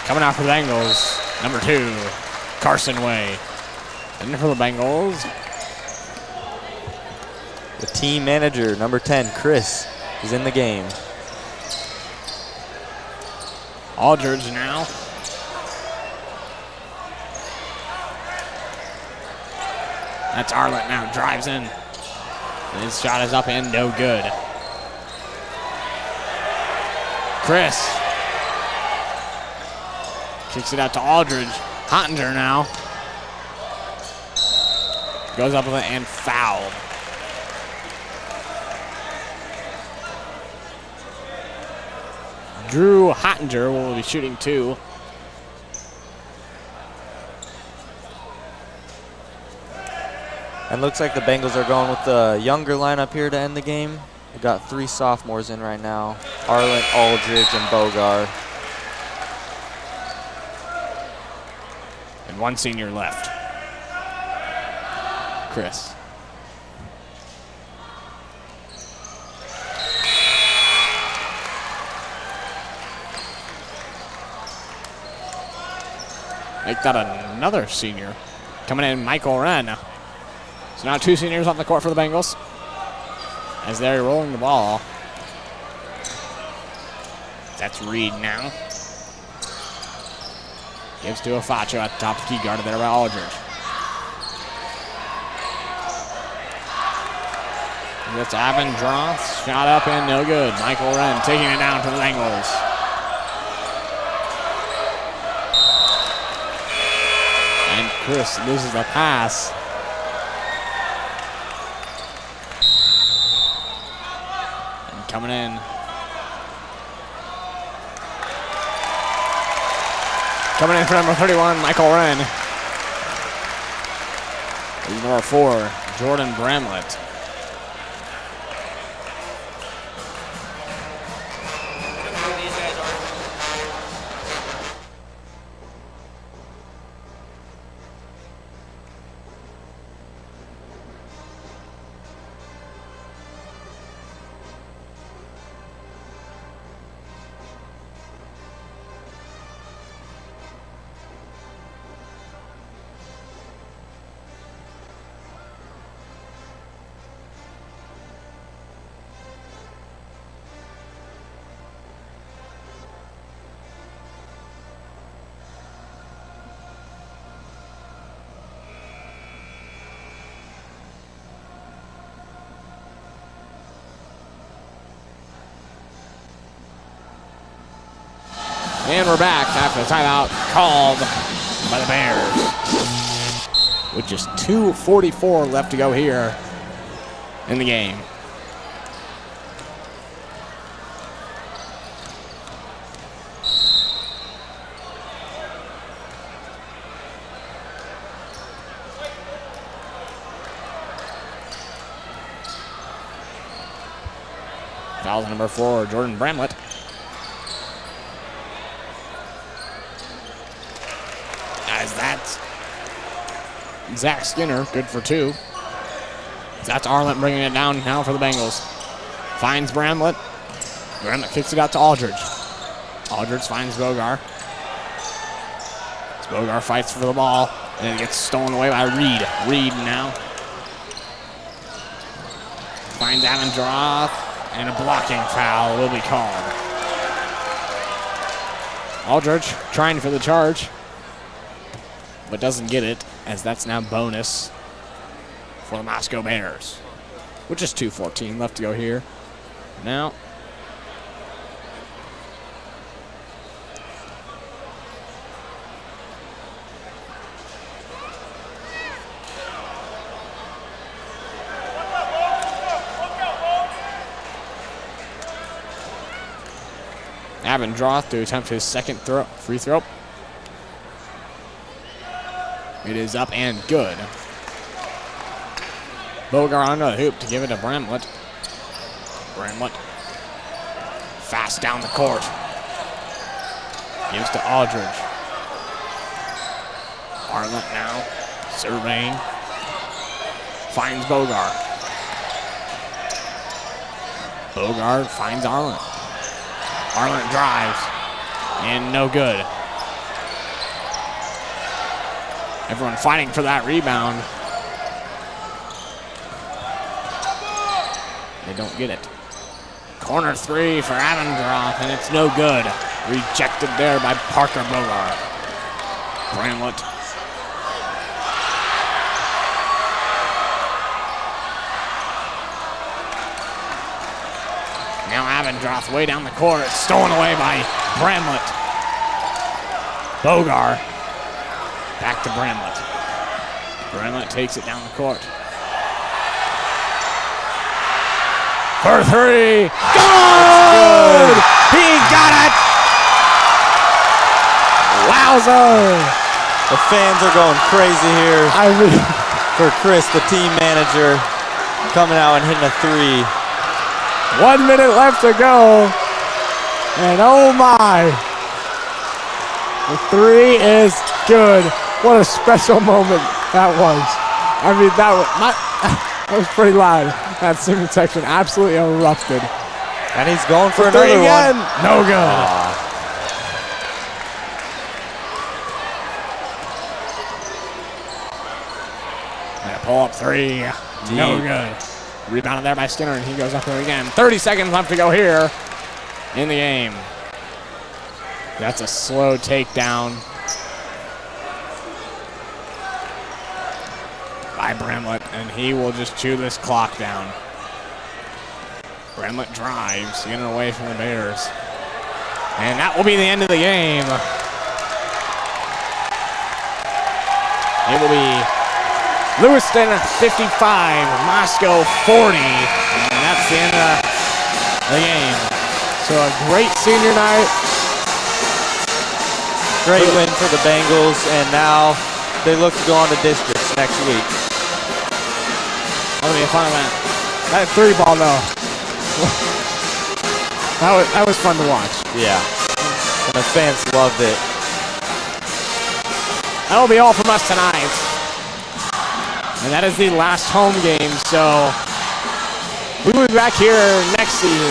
Coming out for the Bengals, number 2, Carson Way. And for the Bengals, the team manager, number 10, Chris, is in the game. Aldridge now. That's Arlett now, drives in. And his shot is up and no good. Chris kicks it out to Aldridge. Hottinger now. Goes up with it and fouled. Drew Hottinger will be shooting 2. And looks like the Bengals are going with the younger lineup here to end the game. They got 3 sophomores in right now. Arlen, Aldridge, and Bogar. And 1 senior left. Chris. Make that another senior. Coming in, Michael Wren. So now 2 seniors on the court for the Bengals as they're rolling the ball. That's Reed now. Gives to Afacho at the top of the key, guarded there by Aldridge. That's Abendroth, shot up and no good. Michael Wren taking it down for the Bengals. And Chris loses the pass. And coming in. Coming in for number 31, Michael Wren. Number 4, Jordynn Bramlett. And we're back after the timeout called by the Bears. With just 2:44 left to go here in the game. Foul number 4, Jordynn Bramlett. That's Zach Skinner, good for 2. That's Arlett bringing it down now for the Bengals. Finds Bramlett. Bramlett kicks it out to Aldridge. Aldridge finds Bogar. Bogar fights for the ball, and it gets stolen away by Reed. Reed now. Finds Avendroth. And a blocking foul will be called. Aldridge trying for the charge, but doesn't get it, as that's now bonus for the Moscow Bears, with just 2:14 left to go here. Now, Abendroth to attempt his second free throw. It is up and good. Bogart under the hoop to give it to Bramlett. Bramlett fast down the court. Gives to Aldridge. Arlett now surveying. Finds Bogart. Bogart finds Arlett. Arlett drives, and no good. Everyone fighting for that rebound. They don't get it. Corner three for Abendroth, and it's no good. Rejected there by Parker Bogart. Bramlett. Now Abendroth way down the court. It's stolen away by Bramlett. Bogart. Back to Bramlett. Bramlett takes it down the court. For three. Good! He got it! Wowzer! The fans are going crazy here for Chris, the team manager, coming out and hitting a three. 1 minute left to go. And oh my. The three is good. What a special moment that was. I mean, that was pretty loud. That student section absolutely erupted. And he's going for another one. No good. And a pull-up three. No good. Rebounded there by Skinner, and he goes up there again. 30 seconds left to go here in the game. That's a slow takedown by Bramlett, and he will just chew this clock down. Bramlett drives, getting away from the Bears. And that will be the end of the game. It will be Lewiston 55, Moscow 40, and that's the end of the game. So a great senior night. Great win for the Bengals, and now they look to go on to districts next week. That'll be a fun event. That three ball though, that was fun to watch. Yeah, and the fans loved it. That'll be all from us tonight. And that is the last home game, so we will be back here next season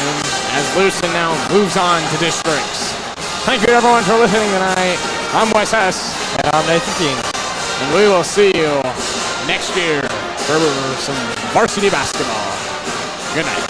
as Lewiston now moves on to districts. Thank you everyone for listening tonight. I'm Wes Heiss. And I'm Nathan King. And we will see you next year for some varsity basketball. Good night.